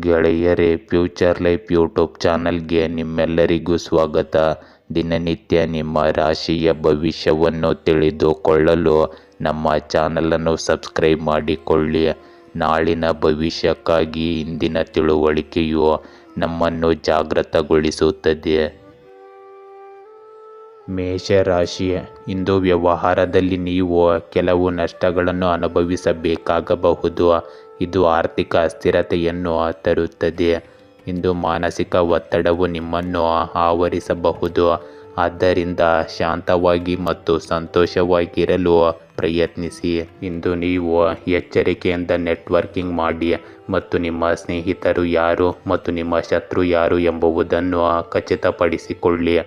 ಗೆಳೆಯರೇ, future life YouTube ಚಾನಲ್ಗೆ ನಿಮ್ಮೆಲ್ಲರಿಗೂ ಸ್ವಾಗತ. ದಿನನಿತ್ಯ ನಿಮ್ಮ ರಾಶಿಯ ಭವಿಷ್ಯವನ್ನು ತಿಳಿದುಕೊಳ್ಳಲು ನಮ್ಮ ಚಾನಲನ್ನು ಸಬ್ಸ್ಕ್ರೈಬ್ ಮಾಡಿಕೊಳ್ಳಿ. ನಾಳಿನ ಭವಿಷ್ಯಕ್ಕಾಗಿ ಇಂದಿನ ತಿಳುವಳಿಕೆಯು ನಮ್ಮನ್ನು ಜಾಗೃತಗೊಳಿಸುತ್ತದೆ. ಮೇಷರಾಶಿ, ಇಂದು ವ್ಯವಹಾರದಲ್ಲಿ ನೀವು ಕೆಲವು ನಷ್ಟಗಳನ್ನು ಅನುಭವಿಸಬೇಕಾಗಬಹುದು. ಇದು ಆರ್ಥಿಕ ಅಸ್ಥಿರತೆಯನ್ನು ತರುತ್ತದೆ. ಇಂದು ಮಾನಸಿಕ ಒತ್ತಡವು ನಿಮ್ಮನ್ನು ಆವರಿಸಬಹುದು. ಆದ್ದರಿಂದ ಶಾಂತವಾಗಿ ಮತ್ತು ಸಂತೋಷವಾಗಿರಲು ಪ್ರಯತ್ನಿಸಿ. ಇಂದು ನೀವು ಎಚ್ಚರಿಕೆಯಿಂದ ನೆಟ್ವರ್ಕಿಂಗ್ ಮಾಡಿ ಮತ್ತು ನಿಮ್ಮ ಸ್ನೇಹಿತರು ಯಾರು ಮತ್ತು ನಿಮ್ಮ ಶತ್ರು ಯಾರು ಎಂಬುದನ್ನು ಖಚಿತಪಡಿಸಿಕೊಳ್ಳಿ.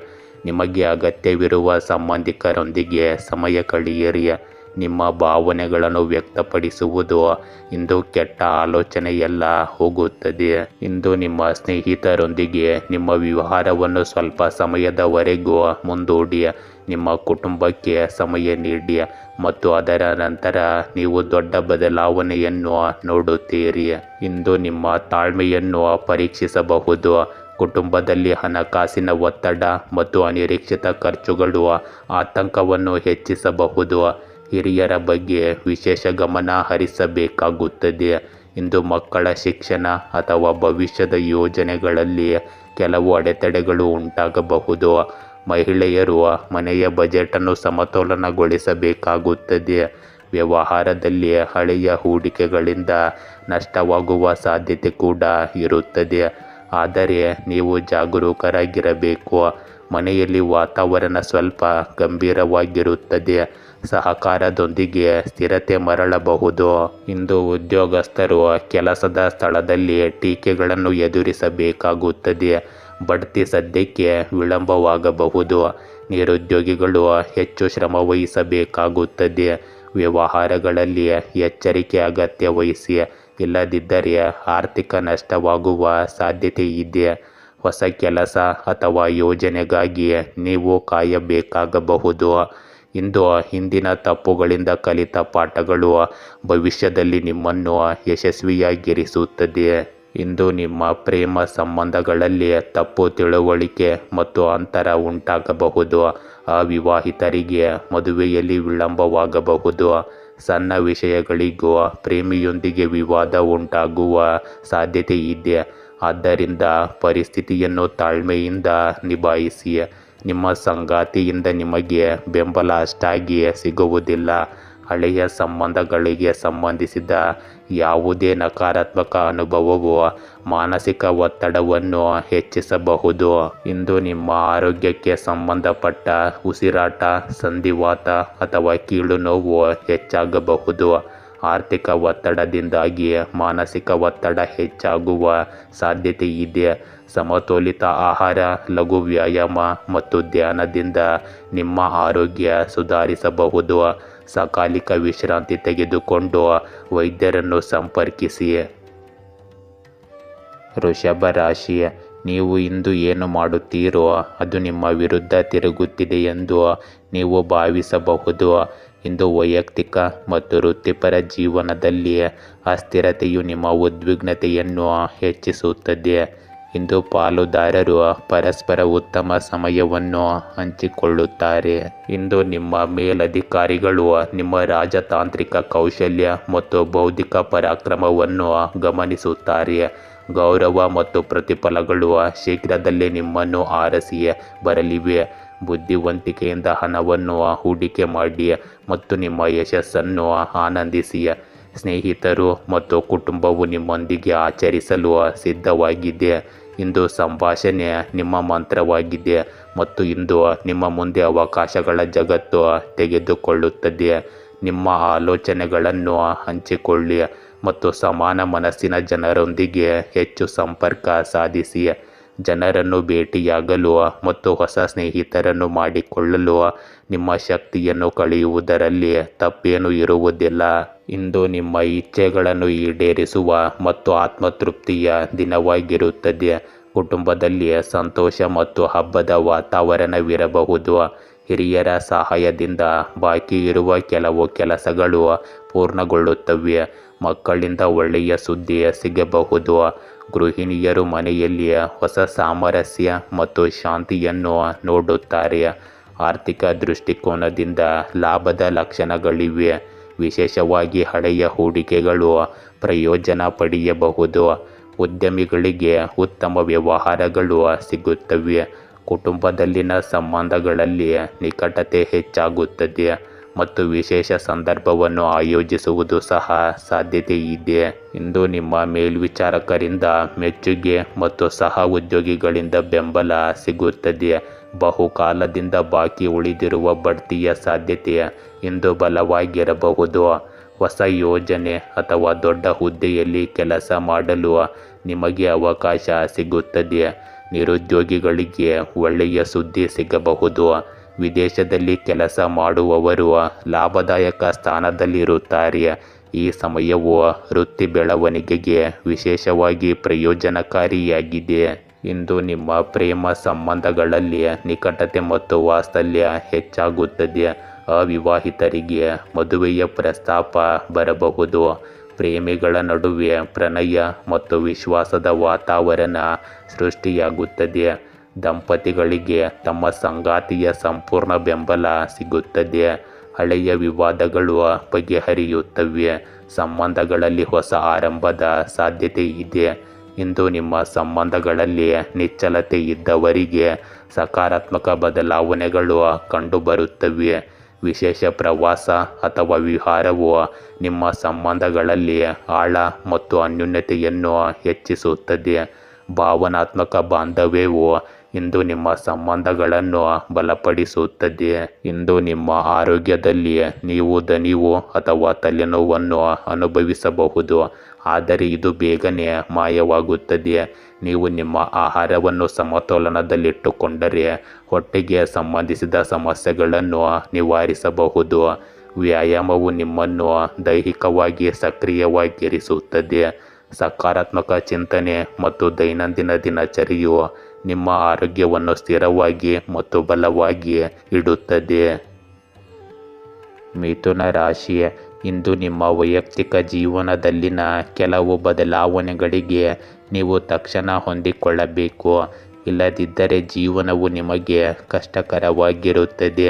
ನಿಮಗೆ ಅಗತ್ಯವಿರುವ ಸಂಬಂಧಿಕರೊಂದಿಗೆ ಸಮಯ ಕಳೆಯಿರಿ. ನಿಮ್ಮ ಭಾವನೆಗಳನ್ನು ವ್ಯಕ್ತಪಡಿಸುವುದು ಇಂದು ಕೆಟ್ಟ ಆಲೋಚನೆಯಲ್ಲ ಹೋಗುತ್ತದೆ. ಇಂದು ನಿಮ್ಮ ಸ್ನೇಹಿತರೊಂದಿಗೆ ನಿಮ್ಮ ವ್ಯವಹಾರವನ್ನು ಸ್ವಲ್ಪ ಸಮಯದವರೆಗೂ ಮುಂದೂಡಿ. ನಿಮ್ಮ ಕುಟುಂಬಕ್ಕೆ ಸಮಯ ನೀಡಿ ಮತ್ತು ಅದರ ನಂತರ ನೀವು ದೊಡ್ಡ ಬದಲಾವಣೆಯನ್ನು ನೋಡುತ್ತೀರಿ. ಇಂದು ನಿಮ್ಮ ತಾಳ್ಮೆಯನ್ನು ಪರೀಕ್ಷಿಸಬಹುದು. ಕುಟುಂಬದಲ್ಲಿ ಹಣಕಾಸಿನ ಒತ್ತಡ ಮತ್ತು ಅನಿರೀಕ್ಷಿತ ಖರ್ಚುಗಳು ಆತಂಕವನ್ನು ಹೆಚ್ಚಿಸಬಹುದು. ಹಿರಿಯರ ಬಗ್ಗೆ ವಿಶೇಷ ಗಮನ ಹರಿಸಬೇಕಾಗುತ್ತದೆ. ಇಂದು ಮಕ್ಕಳ ಶಿಕ್ಷಣ ಅಥವಾ ಭವಿಷ್ಯದ ಯೋಜನೆಗಳಲ್ಲಿ ಕೆಲವು ಅಡೆತಡೆಗಳು ಉಂಟಾಗಬಹುದು. ಮಹಿಳೆಯರು ಮನೆಯ ಬಜೆಟನ್ನು ಸಮತೋಲನಗೊಳಿಸಬೇಕಾಗುತ್ತದೆ. ವ್ಯವಹಾರದಲ್ಲಿ ಹಳೆಯ ಹೂಡಿಕೆಗಳಿಂದ ನಷ್ಟವಾಗುವ ಸಾಧ್ಯತೆ ಕೂಡ ಇರುತ್ತದೆ. ಆದರೆ ನೀವು ಜಾಗರೂಕರಾಗಿರಬೇಕು. ಮನೆಯಲ್ಲಿ ವಾತಾವರಣ ಸ್ವಲ್ಪ ಗಂಭೀರವಾಗಿರುತ್ತದೆ. ಸಹಕಾರದೊಂದಿಗೆ ಸ್ಥಿರತೆ ಮರಳಬಹುದು. ಇಂದು ಉದ್ಯೋಗಸ್ಥರು ಕೆಲಸದ ಸ್ಥಳದಲ್ಲಿ ಟೀಕೆಗಳನ್ನು ಎದುರಿಸಬೇಕಾಗುತ್ತದೆ. ಬಡ್ತಿ ಸದ್ಯಕ್ಕೆ ವಿಳಂಬವಾಗಬಹುದು. ನಿರುದ್ಯೋಗಿಗಳು ಹೆಚ್ಚು ಶ್ರಮ ವಹಿಸಬೇಕಾಗುತ್ತದೆ. ವ್ಯವಹಾರಗಳಲ್ಲಿ ಎಚ್ಚರಿಕೆ ಅಗತ್ಯ ವಹಿಸಿ. ಇಲ್ಲದಿದ್ದರೆ ಆರ್ಥಿಕ ನಷ್ಟವಾಗುವ ಸಾಧ್ಯತೆ ಇದೆ. ಹೊಸ ಕೆಲಸ ಅಥವಾ ಯೋಜನೆಗಾಗಿ ನೀವು ಕಾಯಬೇಕಾಗಬಹುದು. ಇಂದು ಹಿಂದಿನ ತಪ್ಪುಗಳಿಂದ ಕಲಿತ ಪಾಠಗಳು ಭವಿಷ್ಯದಲ್ಲಿ ನಿಮ್ಮನ್ನು ಯಶಸ್ವಿಯಾಗಿರಿಸುತ್ತದೆ. ಇಂದು ನಿಮ್ಮ ಪ್ರೇಮ ಸಂಬಂಧಗಳಲ್ಲಿ ತಪ್ಪು ತಿಳುವಳಿಕೆ ಮತ್ತು ಅಂತರ ಉಂಟಾಗಬಹುದು. ಅವಿವಾಹಿತರಿಗೆ ಮದುವೆಯಲ್ಲಿ ವಿಳಂಬವಾಗಬಹುದು. ಸಣ್ಣ ವಿಷಯಗಳಿಗೂ ಪ್ರೇಮಿಯೊಂದಿಗೆ ವಿವಾದ ಉಂಟಾಗುವ ಸಾಧ್ಯತೆ ಇದೆ. ಆದ್ದರಿಂದ ಪರಿಸ್ಥಿತಿಯನ್ನು ತಾಳ್ಮೆಯಿಂದ ನಿಭಾಯಿಸಿ. ನಿಮ್ಮ ಸಂಗಾತಿಯಿಂದ ನಿಮಗೆ ಬೆಂಬಲ ಅಷ್ಟಾಗಿ ಸಿಗುವುದಿಲ್ಲ. ಹಳೆಯ ಸಂಬಂಧಗಳಿಗೆ ಸಂಬಂಧಿಸಿದ ಯಾವುದೇ ನಕಾರಾತ್ಮಕ ಅನುಭವವು ಮಾನಸಿಕ ಒತ್ತಡವನ್ನು ಹೆಚ್ಚಿಸಬಹುದು. ಇಂದು ನಿಮ್ಮ ಆರೋಗ್ಯಕ್ಕೆ ಸಂಬಂಧಪಟ್ಟ ಉಸಿರಾಟ, ಸಂಧಿವಾತ ಅಥವಾ ಕೀಲು ನೋವು ಹೆಚ್ಚಾಗಬಹುದು. ಆರ್ಥಿಕ ಒತ್ತಡದಿಂದಾಗಿ ಮಾನಸಿಕ ಒತ್ತಡ ಹೆಚ್ಚಾಗುವ ಸಾಧ್ಯತೆ ಇದೆ. ಸಮತೋಲಿತ ಆಹಾರ, ಲಘು ವ್ಯಾಯಾಮ ಮತ್ತು ಧ್ಯಾನದಿಂದ ನಿಮ್ಮ ಆರೋಗ್ಯ ಸುಧಾರಿಸಬಹುದು. ಸಕಾಲಿಕ ವಿಶ್ರಾಂತಿ ತೆಗೆದುಕೊಂಡು ವೈದ್ಯರನ್ನು ಸಂಪರ್ಕಿಸಿ. ವೃಷಭ ರಾಶಿ, ನೀವು ಇಂದು ಏನು ಮಾಡುತ್ತೀರೋ ಅದು ನಿಮ್ಮ ವಿರುದ್ಧ ತಿರುಗುತ್ತಿದೆ ಎಂದು ನೀವು ಭಾವಿಸಬಹುದು. ಇಂದು ವೈಯಕ್ತಿಕ ಮತ್ತು ವೃತ್ತಿಪರ ಜೀವನದಲ್ಲಿ ಅಸ್ಥಿರತೆಯು ನಿಮ್ಮ ಉದ್ವಿಗ್ನತೆಯನ್ನು ಹೆಚ್ಚಿಸುತ್ತದೆ. ಇಂದು ಪಾಲುದಾರರು ಪರಸ್ಪರ ಉತ್ತಮ ಸಮಯವನ್ನು ಹಂಚಿಕೊಳ್ಳುತ್ತಾರೆ. ಇಂದು ನಿಮ್ಮ ಮೇಲಧಿಕಾರಿಗಳು ನಿಮ್ಮ ರಾಜತಾಂತ್ರಿಕ ಕೌಶಲ್ಯ ಮತ್ತು ಬೌದ್ಧಿಕ ಪರಾಕ್ರಮವನ್ನು ಗಮನಿಸುತ್ತಾರೆ. ಗೌರವ ಮತ್ತು ಪ್ರತಿಫಲಗಳು ಶೀಘ್ರದಲ್ಲೇ ನಿಮ್ಮನ್ನು ಆರಿಸಿ ಬರಲಿವೆ. ಬುದ್ಧಿವಂತಿಕೆಯಿಂದ ಹಣವನ್ನು ಹೂಡಿಕೆ ಮಾಡಿ ಮತ್ತು ನಿಮ್ಮ ಯಶಸ್ಸನ್ನು ಆನಂದಿಸಿ. ಸ್ನೇಹಿತರು ಮತ್ತು ಕುಟುಂಬವು ನಿಮ್ಮೊಂದಿಗೆ ಆಚರಿಸಲು ಸಿದ್ಧವಾಗಿದೆ. ಇಂದು ಸಂಭಾಷಣೆ ನಿಮ್ಮ ಮಂತ್ರವಾಗಿದೆ ಮತ್ತು ಇಂದು ನಿಮ್ಮ ಮುಂದೆ ಅವಕಾಶಗಳ ಜಗತ್ತು ತೆಗೆದುಕೊಳ್ಳುತ್ತದೆ. ನಿಮ್ಮ ಆಲೋಚನೆಗಳನ್ನು ಹಂಚಿಕೊಳ್ಳಿ ಮತ್ತು ಸಮಾನ ಮನಸ್ಸಿನ ಜನರೊಂದಿಗೆ ಹೆಚ್ಚು ಸಂಪರ್ಕ ಸಾಧಿಸಿ. ಜನರನ್ನು ಭೇಟಿಯಾಗಲು ಮತ್ತು ಹೊಸ ಸ್ನೇಹಿತರನ್ನು ಮಾಡಿಕೊಳ್ಳಲು ನಿಮ್ಮ ಶಕ್ತಿಯನ್ನು ಕಳೆಯುವುದರಲ್ಲಿ ತಪ್ಪೇನೂ ಇರುವುದಿಲ್ಲ. ಇಂದು ನಿಮ್ಮ ಇಚ್ಛೆಗಳನ್ನು ಈಡೇರಿಸುವ ಮತ್ತು ಆತ್ಮತೃಪ್ತಿಯ ದಿನವಾಗಿರುತ್ತದೆ. ಕುಟುಂಬದಲ್ಲಿ ಸಂತೋಷ ಮತ್ತು ಹಬ್ಬದ ವಾತಾವರಣವಿರಬಹುದು. ಹಿರಿಯರ ಸಹಾಯದಿಂದ ಬಾಕಿ ಇರುವ ಕೆಲವು ಕೆಲಸಗಳು ಪೂರ್ಣಗೊಳ್ಳುತ್ತವೆ. ಮಕ್ಕಳಿಂದ ಒಳ್ಳೆಯ ಸುದ್ದಿ ಸಿಗಬಹುದು. ಗೃಹಿಣಿಯರು ಮನೆಯಲ್ಲಿ ಹೊಸ ಸಾಮರಸ್ಯ ಮತ್ತು ಶಾಂತಿಯನ್ನು ನೋಡುತ್ತಾರೆ. ಆರ್ಥಿಕ ದೃಷ್ಟಿಕೋನದಿಂದ ಲಾಭದ ಲಕ್ಷಣಗಳಿವೆ. ವಿಶೇಷವಾಗಿ ಹಳೆಯ ಹೂಡಿಕೆಗಳು ಪ್ರಯೋಜನ ಪಡೆಯಬಹುದು. ಉದ್ಯಮಿಗಳಿಗೆ ಉತ್ತಮ ವ್ಯವಹಾರಗಳು ಸಿಗುತ್ತವೆ. ಕುಟುಂಬದಲ್ಲಿನ ಸಂಬಂಧಗಳಲ್ಲಿ ನಿಕಟತೆ ಹೆಚ್ಚಾಗುತ್ತದೆ ಮತ್ತು ವಿಶೇಷ ಸಂದರ್ಭವನ್ನು ಆಯೋಜಿಸುವುದು ಸಹ ಸಾಧ್ಯತೆ ಇದೆ. ಇಂದು ನಿಮ್ಮ ಮೇಲ್ವಿಚಾರಕರಿಂದ ಮೆಚ್ಚುಗೆ ಮತ್ತು ಸಹ ಉದ್ಯೋಗಿಗಳಿಂದ ಬೆಂಬಲ ಸಿಗುತ್ತದೆ. ಬಹುಕಾಲದಿಂದ ಬಾಕಿ ಉಳಿದಿರುವ ಬಡ್ತಿಯ ಸಾಧ್ಯತೆ ಇಂದು ಬಲವಾಗಿರಬಹುದು. ಹೊಸ ಯೋಜನೆ ಅಥವಾ ದೊಡ್ಡ ಹುದ್ದೆಯಲ್ಲಿ ಕೆಲಸ ಮಾಡಲು ನಿಮಗೆ ಅವಕಾಶ ಸಿಗುತ್ತದೆ. ನಿರುದ್ಯೋಗಿಗಳಿಗೆ ಒಳ್ಳೆಯ ಸುದ್ದಿ ಸಿಗಬಹುದು. ವಿದೇಶದಲ್ಲಿ ಕೆಲಸ ಮಾಡುವವರು ಲಾಭದಾಯಕ ಸ್ಥಾನದಲ್ಲಿರುತ್ತಾರೆ. ಈ ಸಮಯವು ವೃತ್ತಿ ಬೆಳವಣಿಗೆಗೆ ವಿಶೇಷವಾಗಿ ಪ್ರಯೋಜನಕಾರಿಯಾಗಿದೆ. ಇಂದು ನಿಮ್ಮ ಪ್ರೇಮ ಸಂಬಂಧಗಳಲ್ಲಿ ನಿಕಟತೆ ಮತ್ತು ವಾತ್ಸಲ್ಯ ಹೆಚ್ಚಾಗುತ್ತದೆ. ಅವಿವಾಹಿತರಿಗೆ ಮದುವೆಯ ಪ್ರಸ್ತಾಪ ಬರಬಹುದು. ಪ್ರೇಮಿಗಳ ನಡುವೆ ಪ್ರಣಯ ಮತ್ತು ವಿಶ್ವಾಸದ ವಾತಾವರಣ ಸೃಷ್ಟಿಯಾಗುತ್ತದೆ. ದಂಪತಿಗಳಿಗೆ ತಮ್ಮ ಸಂಗಾತಿಯ ಸಂಪೂರ್ಣ ಬೆಂಬಲ ಸಿಗುತ್ತದೆ. ಹಳೆಯ ವಿವಾದಗಳು ಬಗೆಹರಿಯುತ್ತವೆ. ಸಂಬಂಧಗಳಲ್ಲಿ ಹೊಸ ಆರಂಭದ ಸಾಧ್ಯತೆ ಇದೆ. ಇಂದು ನಿಮ್ಮ ಸಂಬಂಧಗಳಲ್ಲಿ ನಿಶ್ಚಲತೆ ಇದ್ದವರಿಗೆ ಸಕಾರಾತ್ಮಕ ಬದಲಾವಣೆಗಳು ಕಂಡುಬರುತ್ತವೆ. ವಿಶೇಷ ಪ್ರವಾಸ ಅಥವಾ ವಿಹಾರವು ನಿಮ್ಮ ಸಂಬಂಧಗಳಲ್ಲಿ ಆಳ ಮತ್ತು ಅನ್ಯೋನ್ಯತೆಯನ್ನು ಹೆಚ್ಚಿಸುತ್ತದೆ. ಭಾವನಾತ್ಮಕ ಬಾಂಧವ್ಯವು ಇಂದು ನಿಮ್ಮ ಸಂಬಂಧಗಳನ್ನು ಬಲಪಡಿಸುತ್ತದೆ. ಇಂದು ನಿಮ್ಮ ಆರೋಗ್ಯದಲ್ಲಿ ನೀವು ದಣಿವು ಅಥವಾ ತಲೆನೋವನ್ನು ಅನುಭವಿಸಬಹುದು, ಆದರೆ ಇದು ಬೇಗನೆ ಮಾಯವಾಗುತ್ತದೆ. ನೀವು ನಿಮ್ಮ ಆಹಾರವನ್ನು ಸಮತೋಲನದಲ್ಲಿಟ್ಟುಕೊಂಡರೆ ಹೊಟ್ಟೆಗೆ ಸಂಬಂಧಿಸಿದ ಸಮಸ್ಯೆಗಳನ್ನು ನಿವಾರಿಸಬಹುದು. ವ್ಯಾಯಾಮವು ನಿಮ್ಮನ್ನು ದೈಹಿಕವಾಗಿ ಸಕ್ರಿಯವಾಗಿರಿಸುತ್ತದೆ. ಸಕಾರಾತ್ಮಕ ಚಿಂತನೆ ಮತ್ತು ದೈನಂದಿನ ದಿನಚರಿಯು ನಿಮ್ಮ ಆರೋಗ್ಯವನ್ನು ಸ್ಥಿರವಾಗಿ ಮತ್ತು ಬಲವಾಗಿ ಇಡುತ್ತದೆ. ಮಿಥುನ ರಾಶಿ, ಇಂದು ನಿಮ್ಮ ವೈಯಕ್ತಿಕ ಜೀವನದಲ್ಲಿನ ಕೆಲವು ಬದಲಾವಣೆಗಳಿಗೆ ನೀವು ತಕ್ಷಣ ಹೊಂದಿಕೊಳ್ಳಬೇಕು. ಇಲ್ಲದಿದ್ದರೆ ಜೀವನವು ನಿಮಗೆ ಕಷ್ಟಕರವಾಗಿರುತ್ತದೆ.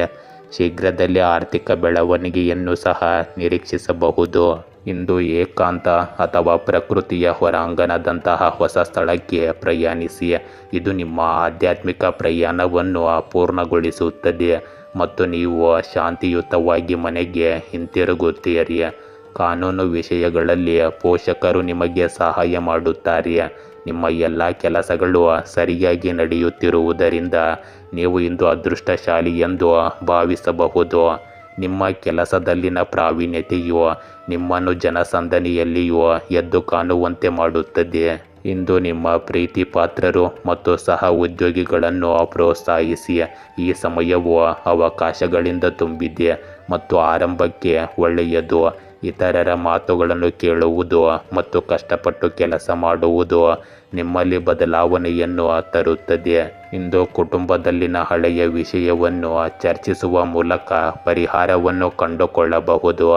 ಶೀಘ್ರದಲ್ಲೇ ಆರ್ಥಿಕ ಬೆಳವಣಿಗೆಯನ್ನು ಸಹ ನಿರೀಕ್ಷಿಸಬಹುದು. ಇಂದು ಏಕಾಂತ ಅಥವಾ ಪ್ರಕೃತಿಯ ಹೊರಾಂಗಣದಂತಹ ಹೊಸ ಸ್ಥಳಕ್ಕೆ ಪ್ರಯಾಣಿಸಿ. ಇದು ನಿಮ್ಮ ಆಧ್ಯಾತ್ಮಿಕ ಪ್ರಯಾಣವನ್ನು ಪೂರ್ಣಗೊಳಿಸುತ್ತದೆ ಮತ್ತು ನೀವು ಶಾಂತಿಯುತವಾಗಿ ಮನೆಗೆ ಹಿಂತಿರುಗುತ್ತೀರಿ. ಕಾನೂನು ವಿಷಯಗಳಲ್ಲಿ ಪೋಷಕರು ನಿಮಗೆ ಸಹಾಯ ಮಾಡುತ್ತಾರೆ. ನಿಮ್ಮ ಎಲ್ಲ ಕೆಲಸಗಳು ಸರಿಯಾಗಿ ನಡೆಯುತ್ತಿರುವುದರಿಂದ ನೀವು ಇಂದು ಅದೃಷ್ಟಶಾಲಿ ಎಂದು ಭಾವಿಸಬಹುದು. ನಿಮ್ಮ ಕೆಲಸದಲ್ಲಿನ ಪ್ರಾವೀಣ್ಯತೆಯು ನಿಮ್ಮನ್ನು ಜನಸಂದಣಿಯಲ್ಲಿಯೂ ಎದ್ದು ಕಾಣುವಂತೆ ಮಾಡುತ್ತದೆ. ಇಂದು ನಿಮ್ಮ ಪ್ರೀತಿ ಪಾತ್ರರು ಮತ್ತು ಸಹ ಉದ್ಯೋಗಿಗಳನ್ನು ಪ್ರೋತ್ಸಾಹಿಸಿ. ಈ ಸಮಯವು ಅವಕಾಶಗಳಿಂದ ತುಂಬಿದೆ ಮತ್ತು ಆರಂಭಕ್ಕೆ ಒಳ್ಳೆಯದು. ಇತರರ ಮಾತುಗಳನ್ನು ಕೇಳುವುದು ಮತ್ತು ಕಷ್ಟಪಟ್ಟು ಕೆಲಸ ಮಾಡುವುದು ನಿಮ್ಮಲ್ಲಿ ಬದಲಾವಣೆಯನ್ನು ತರುತ್ತದೆ. ಇಂದು ಕುಟುಂಬದಲ್ಲಿನ ಹಳೆಯ ವಿಷಯವನ್ನು ಚರ್ಚಿಸುವ ಮೂಲಕ ಪರಿಹಾರವನ್ನು ಕಂಡುಕೊಳ್ಳಬಹುದು.